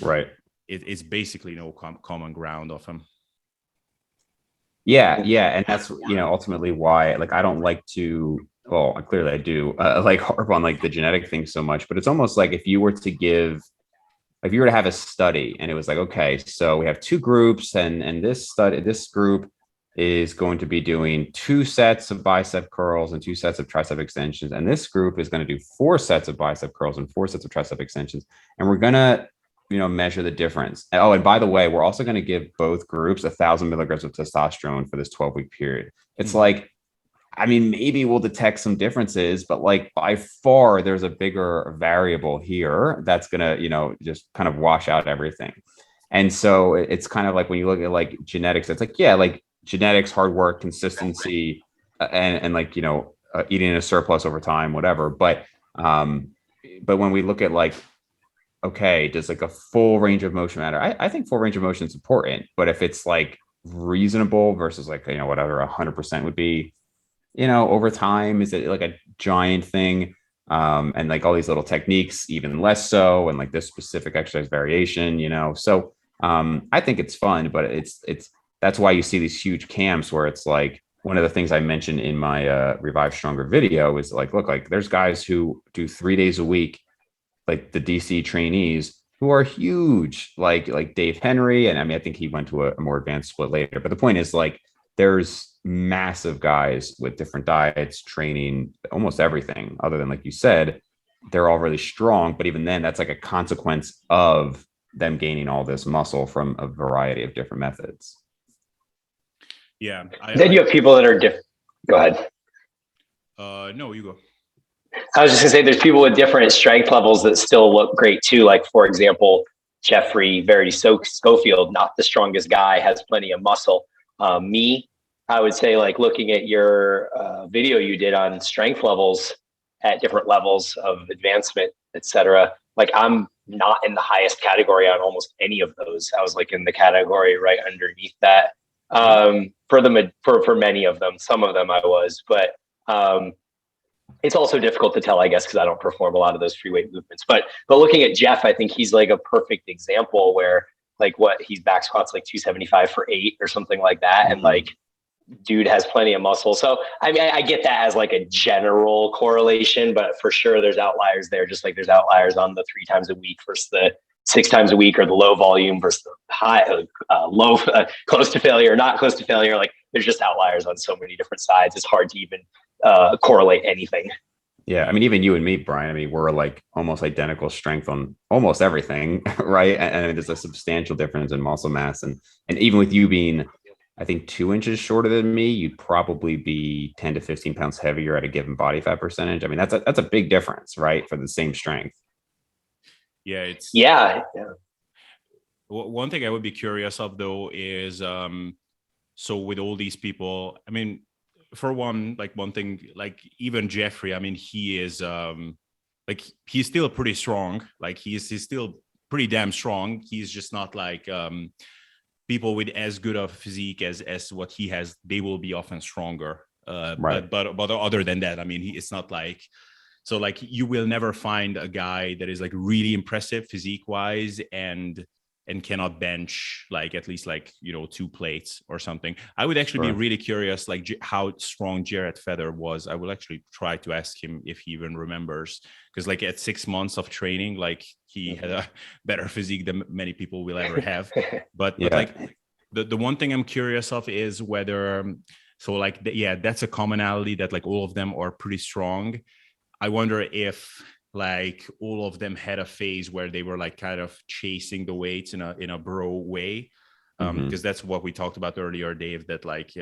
Speaker 1: right,
Speaker 2: it's basically no common ground of them.
Speaker 1: Yeah, and that's ultimately why like I don't like to. Well, clearly I do like harp on like the genetic thing so much, but it's almost like if you were to have a study and it was like, okay, so we have two groups, and this group is going to be doing 2 sets of bicep curls and 2 sets of tricep extensions, and this group is going to do 4 sets of bicep curls and 4 sets of tricep extensions, and we're going to measure the difference. Oh, and by the way, we're also going to give both groups 1,000 milligrams of testosterone for this 12-week period. It's like, I mean, maybe we'll detect some differences, but like by far there's a bigger variable here that's going to, just kind of wash out everything. And so it's kind of like when you look at like genetics, it's like, yeah, like genetics, hard work, consistency, and like, eating in a surplus over time, whatever. But when we look at like, okay, does like a full range of motion matter? I think full range of motion is important, but if it's like reasonable versus like, whatever 100% would be, over time, is it like a giant thing? And like all these little techniques, even less so, and like this specific exercise variation, so I think it's fun, but it's that's why you see these huge camps where it's like, one of the things I mentioned in my Revive Stronger video is like, look, like there's guys who do 3 days a week, like the DC trainees, who are huge, like Dave Henry. And I mean, I think he went to a more advanced split later, but the point is like, there's massive guys with different diets, training, almost everything other than, like you said, they're all really strong. But even then, that's like a consequence of them gaining all this muscle from a variety of different methods.
Speaker 2: Yeah.
Speaker 3: Then you have people that are different. Go ahead.
Speaker 2: No, you go.
Speaker 3: I was just gonna say there's people with different strength levels that still look great too. Like for example, Jeffrey Verity Schofield, not the strongest guy, has plenty of muscle. I would say like looking at your video you did on strength levels at different levels of advancement, etc. Like I'm not in the highest category on almost any of those. I was like in the category right underneath that. For many of them, some of them I was, but it's also difficult to tell, I guess, because I don't perform a lot of those free weight movements. But looking at Jeff, I think he's like a perfect example where like he's back squats like 275 for 8 or something like that, and like dude has plenty of muscle. So I mean, I get that as like a general correlation, but for sure there's outliers there, just like there's outliers on the 3 times a week versus the 6 times a week, or the low volume versus the high, low, close to failure, not close to failure. Like there's just outliers on so many different sides. It's hard to even correlate anything.
Speaker 1: Yeah, I mean, even you and me, Brian, I mean, we're like almost identical strength on almost everything, right? And there's a substantial difference in muscle mass. And even with you being, I think, 2 inches shorter than me, you'd probably be 10 to 15 pounds heavier at a given body fat percentage. I mean, that's a big difference, right? For the same strength.
Speaker 2: Yeah, it's
Speaker 3: yeah.
Speaker 2: One thing I would be curious of though is so with all these people, I mean, for one, like one thing, like even Jeffrey, I mean, he is like he's still pretty strong. Like he's still pretty damn strong. He's just not like people with as good of physique as what he has. They will be often stronger.
Speaker 1: Right.
Speaker 2: But other than that, I mean, it's not like, so like you will never find a guy that is like really impressive physique wise and cannot bench like at least like, you know, 2 plates or something. I would actually be really curious like how strong Jared Feather was. I will actually try to ask him if he even remembers, because like at 6 months of training, like he had a better physique than many people will ever have. But like the one thing I'm curious of is whether so like that's a commonality that like all of them are pretty strong. I wonder if like all of them had a phase where they were like kind of chasing the weights in a bro way. Because that's what we talked about earlier, Dave, that like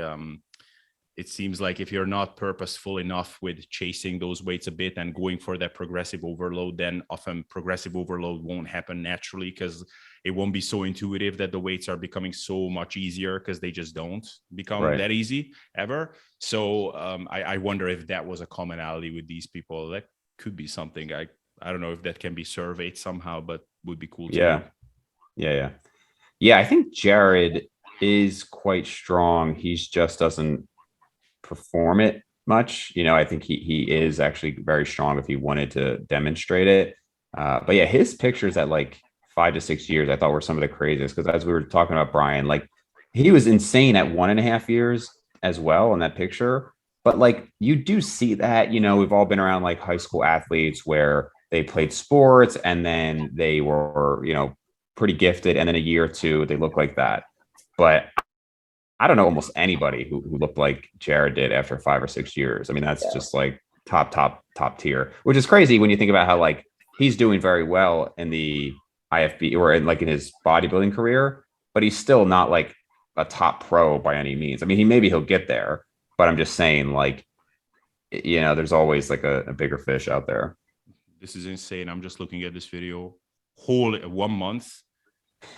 Speaker 2: it seems like if you're not purposeful enough with chasing those weights a bit and going for that progressive overload, then often progressive overload won't happen naturally because it won't be so intuitive that the weights are becoming so much easier because they just don't become that easy ever. So I wonder if that was a commonality with these people. That could be something. I don't know if that can be surveyed somehow, but would be cool to know.
Speaker 1: Yeah, I think Jared is quite strong. He's just doesn't perform it much. You know, I think he is actually very strong if he wanted to demonstrate it. But yeah, his pictures at like 5 to 6 years, I thought were some of the craziest, because as we were talking about Brian, like he was insane at 1.5 years as well in that picture. But like you do see that, you know, we've all been around like high school athletes where they played sports and then they were, you know, pretty gifted. And then a year or two, they look like that. But I don't know almost anybody who looked like Jared did after 5 or 6 years. I mean, that's just like top tier, which is crazy when you think about how like he's doing very well in the IFB or in like in his bodybuilding career, but he's still not like a top pro by any means. I mean, he'll get there, but I'm just saying, like, you know, there's always like a bigger fish out there.
Speaker 2: This is insane. I'm just looking at this video. Whole 1 month.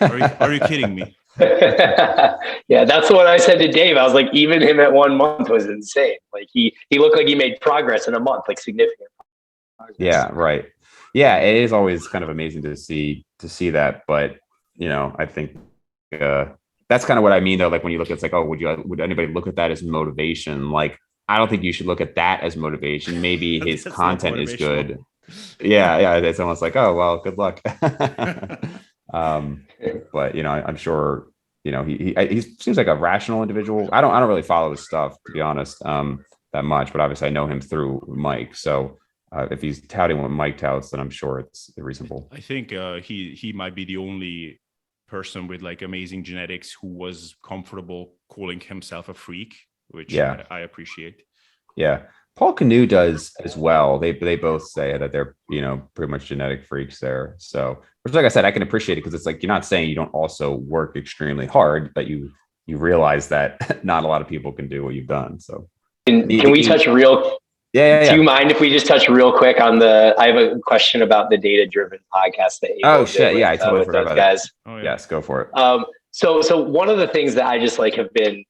Speaker 2: Are you kidding me?
Speaker 3: Yeah, that's what I said to Dave. I was like, even him at 1 month was insane. Like he looked like he made progress in a month, like significant progress.
Speaker 1: Yeah, right. Yeah, it is always kind of amazing to see that. But you know, I think that's kind of what I mean though. Like when you look at, it's like, oh, would anybody look at that as motivation? Like, I don't think you should look at that as motivation. Maybe his content is good. Yeah. It's almost like, oh well, good luck. But you know, I'm sure, you know, he seems like a rational individual. I don't really follow his stuff, to be honest, that much, but obviously I know him through Mike. So if he's touting what Mike touts, then I'm sure it's reasonable.
Speaker 2: I think he might be the only person with like amazing genetics who was comfortable calling himself a freak, which I appreciate.
Speaker 1: Yeah. Paul Canoe does as well. They both say that they're, you know, pretty much genetic freaks there. So, which, like I said, I can appreciate it, because it's like, you're not saying you don't also work extremely hard, but you realize that not a lot of people can do what you've done. So
Speaker 3: can we touch real?
Speaker 1: Yeah.
Speaker 3: Do you mind if we just touch real quick on I have a question about the data-driven podcast that Abel did with,
Speaker 1: I totally forgot about
Speaker 3: guys.
Speaker 1: That. Oh, yeah. Yes, go for it.
Speaker 3: So one of the things that I just like have been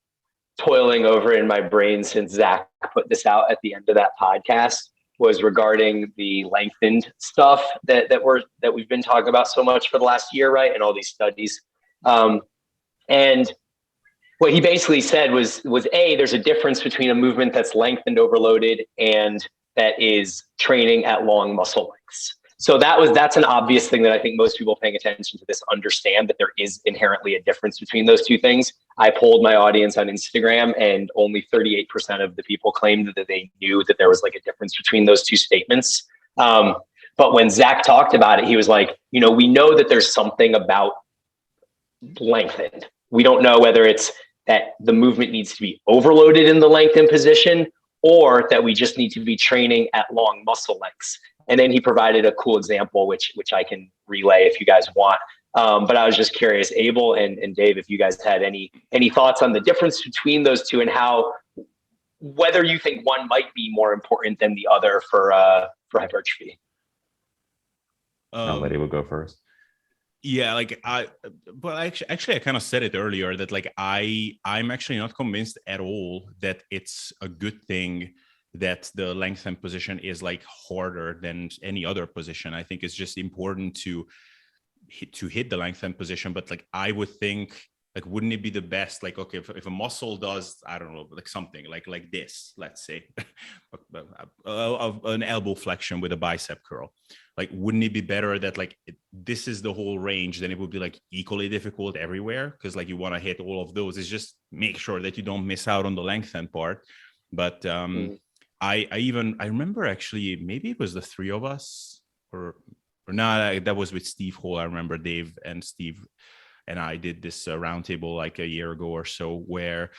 Speaker 3: toiling over in my brain since Zach put this out at the end of that podcast was regarding the lengthened stuff that we've been talking about so much for the last year, right? And all these studies. And what he basically said was there's a difference between a movement that's lengthened overloaded and that is training at long muscle lengths. So that's an obvious thing that I think most people paying attention to this understand, that there is inherently a difference between those two things. I polled my audience on Instagram and only 38% of the people claimed that they knew that there was like a difference between those two statements. But But when Zach talked about it, he was like, we know that there's something about lengthened. We don't know whether it's that the movement needs to be overloaded in the lengthened position, or that we just need to be training at long muscle lengths. And then he provided a cool example, which I can relay if you guys want. But I was just curious, Abel and Dave, if you guys had any thoughts on the difference between those two, and whether you think one might be more important than the other for hypertrophy.
Speaker 1: I'll let Abel go first.
Speaker 2: Yeah, I kind of said it earlier that I'm actually not convinced at all that it's a good thing that the lengthened position is harder than any other position. I think it's just important to hit the lengthened position, but I would think wouldn't it be the best, okay, if a muscle does, I don't know, something like this, let's say, an elbow flexion with a bicep curl, wouldn't it be better that this is the whole range, then it would be equally difficult everywhere, because you want to hit all of those. It's just make sure that you don't miss out on the lengthened part. But I remember, actually, maybe it was the three of us, or not, that was with Steve Hall. I remember Dave and Steve and I did this roundtable a year ago or so, where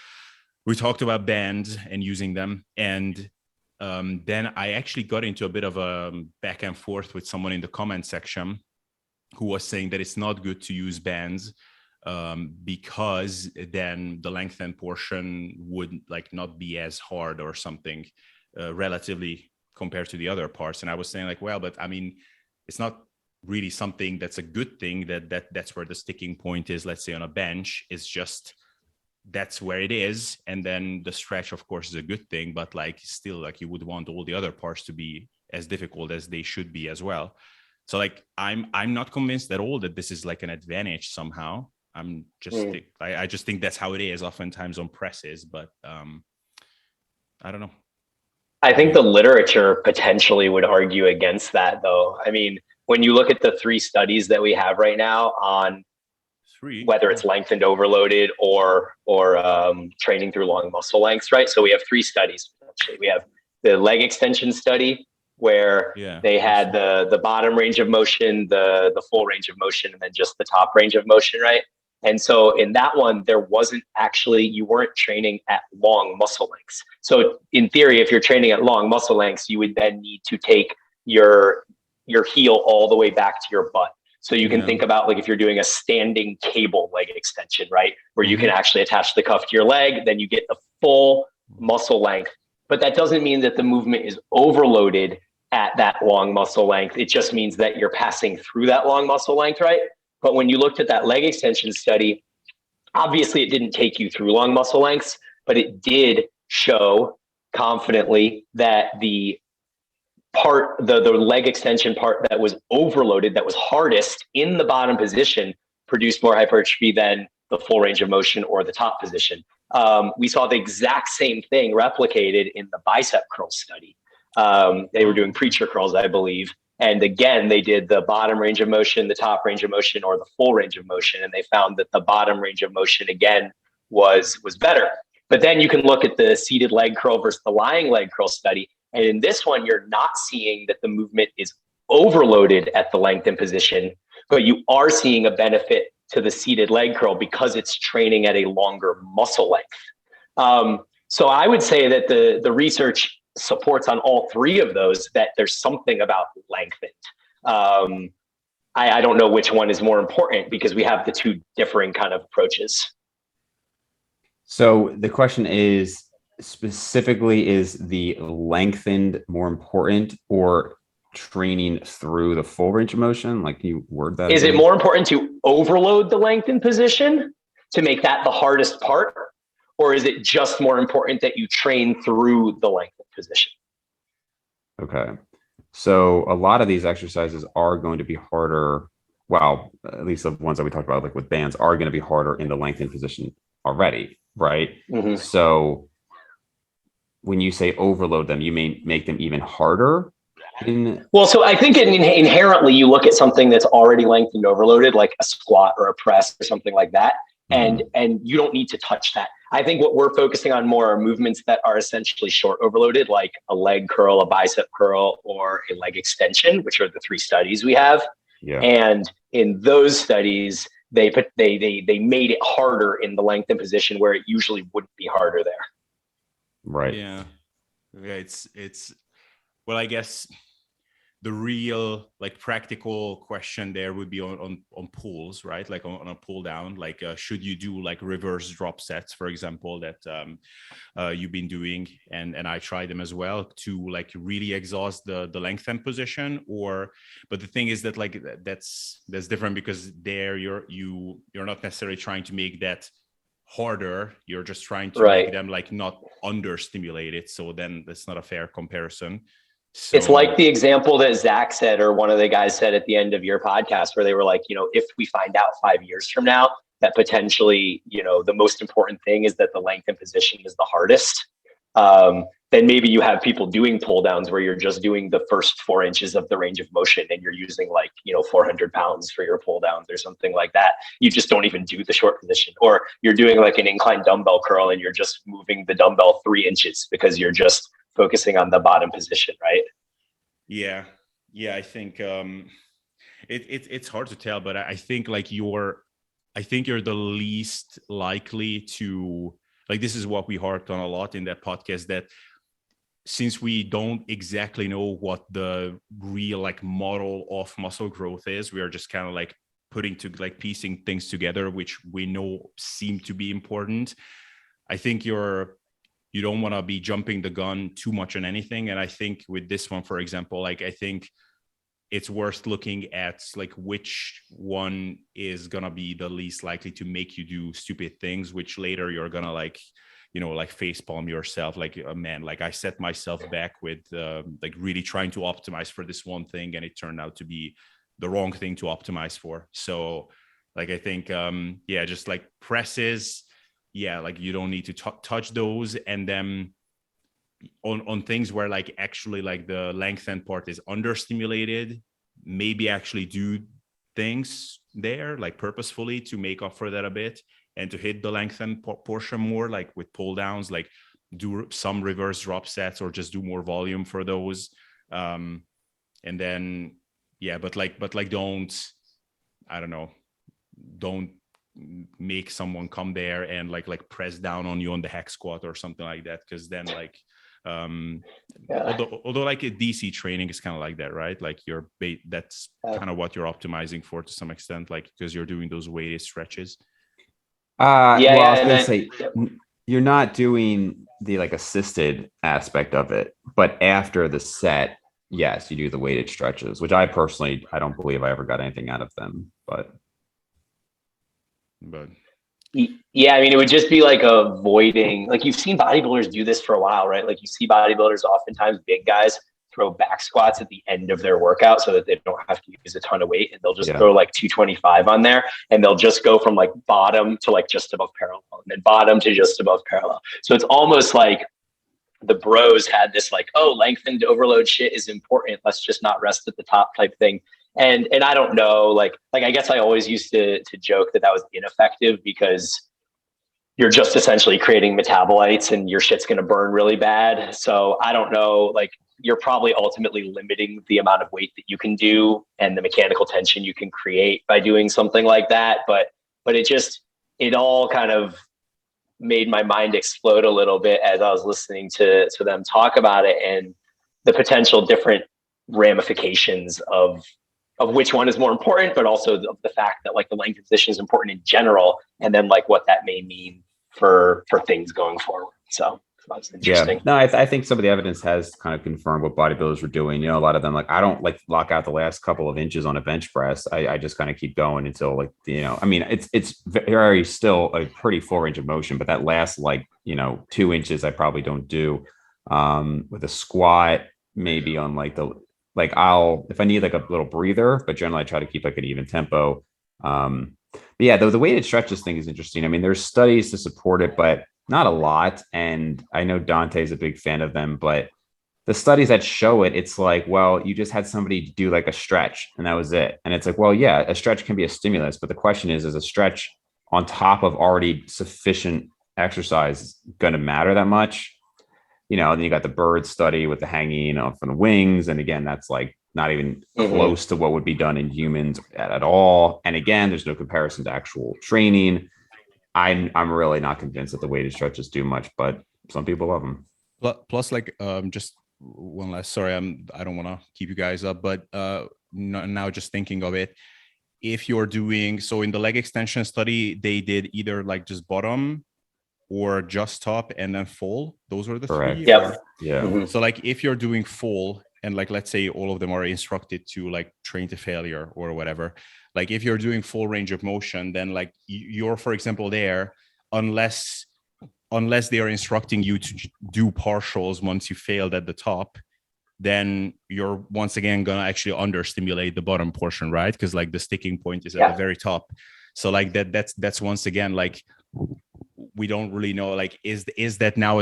Speaker 2: we talked about bands and using them. And then I actually got into a bit of a back and forth with someone in the comment section who was saying that it's not good to use bands because then the lengthened portion would not be as hard or something relatively compared to the other parts. And I was saying well, but I mean, it's not really something that's a good thing, that's where the sticking point is. Let's say on a bench, it's just that's where it is, and then the stretch of course is a good thing, but still you would want all the other parts to be as difficult as they should be as well. So I'm not convinced at all that this is an advantage somehow. I'm just I just think that's how it is oftentimes on presses, but I don't know.
Speaker 3: I think the literature potentially would argue against that, though. I mean, when you look at the 3 studies that we have right now on whether it's lengthened overloaded or training through long muscle lengths, right? So we have 3 studies. We have the leg extension study, where they had the bottom range of motion, the full range of motion, and then just the top range of motion, right? And so in that one, you weren't training at long muscle lengths. So in theory, if you're training at long muscle lengths, you would then need to take your heel all the way back to your butt. So you can think about if you're doing a standing cable leg extension, right? Where you can actually attach the cuff to your leg, then you get the full muscle length. But that doesn't mean that the movement is overloaded at that long muscle length. It just means that you're passing through that long muscle length, right? But when you looked at that leg extension study, obviously it didn't take you through long muscle lengths, but it did show confidently that the leg extension part that was overloaded, that was hardest in the bottom position, produced more hypertrophy than the full range of motion or the top position. We saw the exact same thing replicated in the bicep curl study. They were doing preacher curls, I believe. And again, they did the bottom range of motion, the top range of motion, or the full range of motion. And they found that the bottom range of motion, again, was better. But then you can look at the seated leg curl versus the lying leg curl study. And in this one, you're not seeing that the movement is overloaded at the lengthened position, but you are seeing a benefit to the seated leg curl because it's training at a longer muscle length. So I would say that the research supports on all 3 of those that there's something about lengthened. I don't know which one is more important because we have the 2 differing kind of approaches.
Speaker 1: So the question is, specifically, is the lengthened more important, or training through the full range of motion? Can you word that?
Speaker 3: Is it more important to overload the lengthened position to make that the hardest part? Or is it just more important that you train through the lengthened position?
Speaker 1: Okay. So a lot of these exercises are going to be harder. Well, at least the ones that we talked about, with bands, are going to be harder in the lengthened position already, right? Mm-hmm. So when you say overload them, you may make them even harder.
Speaker 3: Well, so I think inherently you look at something that's already lengthened overloaded, like a squat or a press or something like that, and you don't need to touch that. I think what we're focusing on more are movements that are essentially short overloaded, like a leg curl, a bicep curl, or a leg extension, which are the 3 studies we have.
Speaker 1: Yeah.
Speaker 3: And in those studies, they made it harder in the lengthened position where it usually wouldn't be harder there.
Speaker 1: Right.
Speaker 2: Yeah. It's well, I guess the real like practical question there would be on pulls, right? Like on a pull down, like should you do like reverse drop sets, for example, that you've been doing, and I try them as well to like really exhaust the lengthened position, or but the thing is that like that's different, because there you're not necessarily trying to make that harder, you're just trying to make them like not understimulated, so then that's not a fair comparison. So,
Speaker 3: it's like the example that Zach said, or one of the guys said at the end of your podcast, where they were like, if we find out 5 years from now that potentially, the most important thing is that the lengthened position is the hardest, then maybe you have people doing pull downs where you're just doing the first 4 inches of the range of motion and you're using like, 400 pounds for your pull downs or something like that. You just don't even do the short position, or you're doing like an incline dumbbell curl and you're just moving the dumbbell 3 inches because you're just focusing on the bottom position, right?
Speaker 2: Yeah. I think it's hard to tell, but I think like you're the least likely to, like, this is what we harped on a lot in that podcast, that since we don't exactly know what the real like model of muscle growth is, we are just kind of like piecing things together, which we know seem to be important. I think you don't want to be jumping the gun too much on anything. And I think with this one, for example, like I think it's worth looking at like which one is going to be the least likely to make you do stupid things, which later you're going to like, like face palm yourself. Like, man, like I set myself back with like really trying to optimize for this one thing, and it turned out to be the wrong thing to optimize for. So like, I think, just like presses, like you don't need to touch those. And then on things where like actually like the lengthened part is understimulated, maybe actually do things there like purposefully to make up for that a bit, and to hit the lengthened portion more, like with pull downs, like do some reverse drop sets or just do more volume for those. And then but don't make someone come there and like press down on you on the hex squat or something like that, because then like although like a DC training is kind of like that, right? Like that's kind of what you're optimizing for to some extent, like because you're doing those weighted stretches.
Speaker 1: I was gonna say you're not doing the like assisted aspect of it, but after the set, yes, you do the weighted stretches, which I don't believe I ever got anything out of them, but
Speaker 3: yeah, I mean, it would just be like avoiding, like you've seen bodybuilders do this for a while, right? Like you see bodybuilders, oftentimes big guys, throw back squats at the end of their workout so that they don't have to use a ton of weight, and they'll just throw like 225 on there, and they'll just go from like bottom to like just above parallel, and then bottom to just above parallel. So it's almost like the bros had this like, oh, lengthened overload shit is important, let's just not rest at the top type thing. And I don't know, like I guess I always used to joke that was ineffective, because you're just essentially creating metabolites and your shit's going to burn really bad. So I don't know, like you're probably ultimately limiting the amount of weight that you can do and the mechanical tension you can create by doing something like that. But it all kind of made my mind explode a little bit as I was listening to them talk about it, and the potential different ramifications of which one is more important, but also the fact that like the length position is important in general, and then like what that may mean for things going forward. So that's interesting.
Speaker 1: Yeah, no, I think some of the evidence has kind of confirmed what bodybuilders were doing. A lot of them, like I don't like lock out the last couple of inches on a bench press. I just kind of keep going until like, I mean, it's very still a pretty full range of motion, but that last like, 2 inches, I probably don't do with a squat, maybe on like if I need like a little breather, but generally I try to keep like an even tempo. But yeah, the weighted stretches thing is interesting. I mean, there's studies to support it, but not a lot. And I know Dante's a big fan of them, but the studies that show it, it's like, well, you just had somebody do like a stretch and that was it. And it's like, well, yeah, a stretch can be a stimulus, but the question is a stretch on top of already sufficient exercise is going to matter that much. And then you got the bird study with the hanging off on the wings. And again, that's like not even close to what would be done in humans at all. And again, there's no comparison to actual training. I'm really not convinced that the weighted stretches do much, but some people love them.
Speaker 2: Plus, like, just one last, sorry, I don't want to keep you guys up, but now just thinking of it, if you're doing, so in the leg extension study, they did either like just bottom or just top and then full. Those were the three.
Speaker 3: Yep.
Speaker 1: Yeah.
Speaker 2: So like if you're doing full and like, let's say all of them are instructed to like train to failure or whatever, like if you're doing full range of motion, then like you're, for example, there, unless they are instructing you to do partials once you failed at the top, then you're once again going to actually understimulate the bottom portion, right? Because like the sticking point is at the very top. So like that's once again, like we don't really know, like, is that now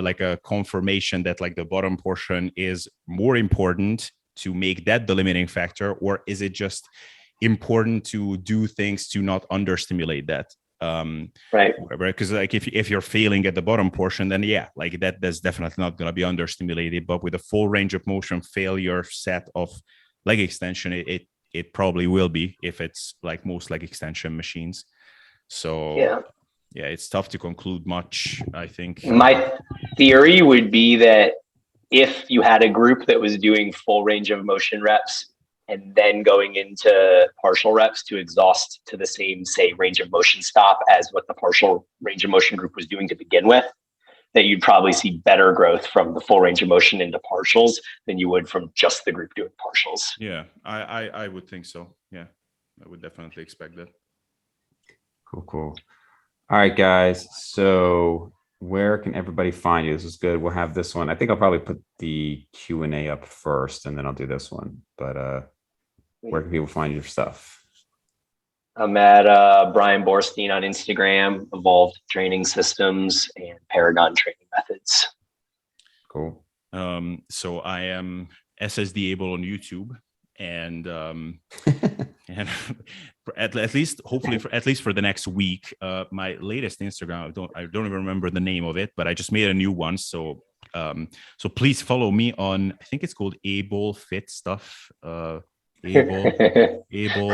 Speaker 2: like a confirmation that like the bottom portion is more important to make that the limiting factor, or is it just important to do things to not understimulate that? Right, because like if you're failing at the bottom portion, then like that's definitely not going to be understimulated. But with a full range of motion failure set of leg extension, it probably will be, if it's like most leg extension machines. So yeah, it's tough to conclude much, I think.
Speaker 3: My theory would be that if you had a group that was doing full range of motion reps and then going into partial reps to exhaust to the same, say, range of motion stop as what the partial range of motion group was doing to begin with, that you'd probably see better growth from the full range of motion into partials than you would from just the group doing partials.
Speaker 2: Yeah, I would think so. Yeah, I would definitely expect that.
Speaker 1: Cool. All right, guys. So where can everybody find you? This is good. We'll have this one. I think I'll probably put the Q&A up first, and then I'll do this one. But where can people find your stuff?
Speaker 3: I'm at Brian Boorstein on Instagram, Evolved Training Systems, and Paragon Training Methods.
Speaker 1: Cool.
Speaker 2: So I am SSD Abel on YouTube, and and at least, hopefully, for the next week, my latest Instagram, I don't even remember the name of it, but I just made a new one. So please follow me on, I think it's called Abel Fit Stuff. Abel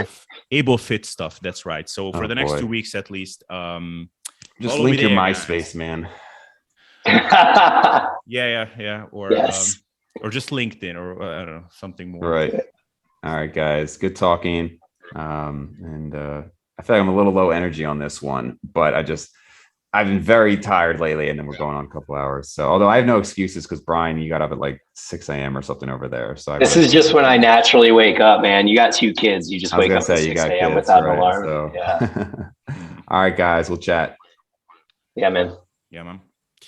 Speaker 2: Fit Stuff. That's right. So for the next 2 weeks at least,
Speaker 1: just link your MySpace, man.
Speaker 2: Yeah. Or just LinkedIn, or I don't know, something more.
Speaker 1: Right. All right, guys. Good talking. And I feel like I'm a little low energy on this one, but I've been very tired lately, and then we're going on a couple hours. So, although I have no excuses, because Brian, you got up at like 6 a.m. or something over there. So
Speaker 3: this is just when I naturally wake up, man. You got 2 kids. You just wake up at 6 a.m. without an alarm.
Speaker 1: So. Yeah. All right, guys. We'll chat.
Speaker 3: Yeah, man.
Speaker 2: Yeah, man.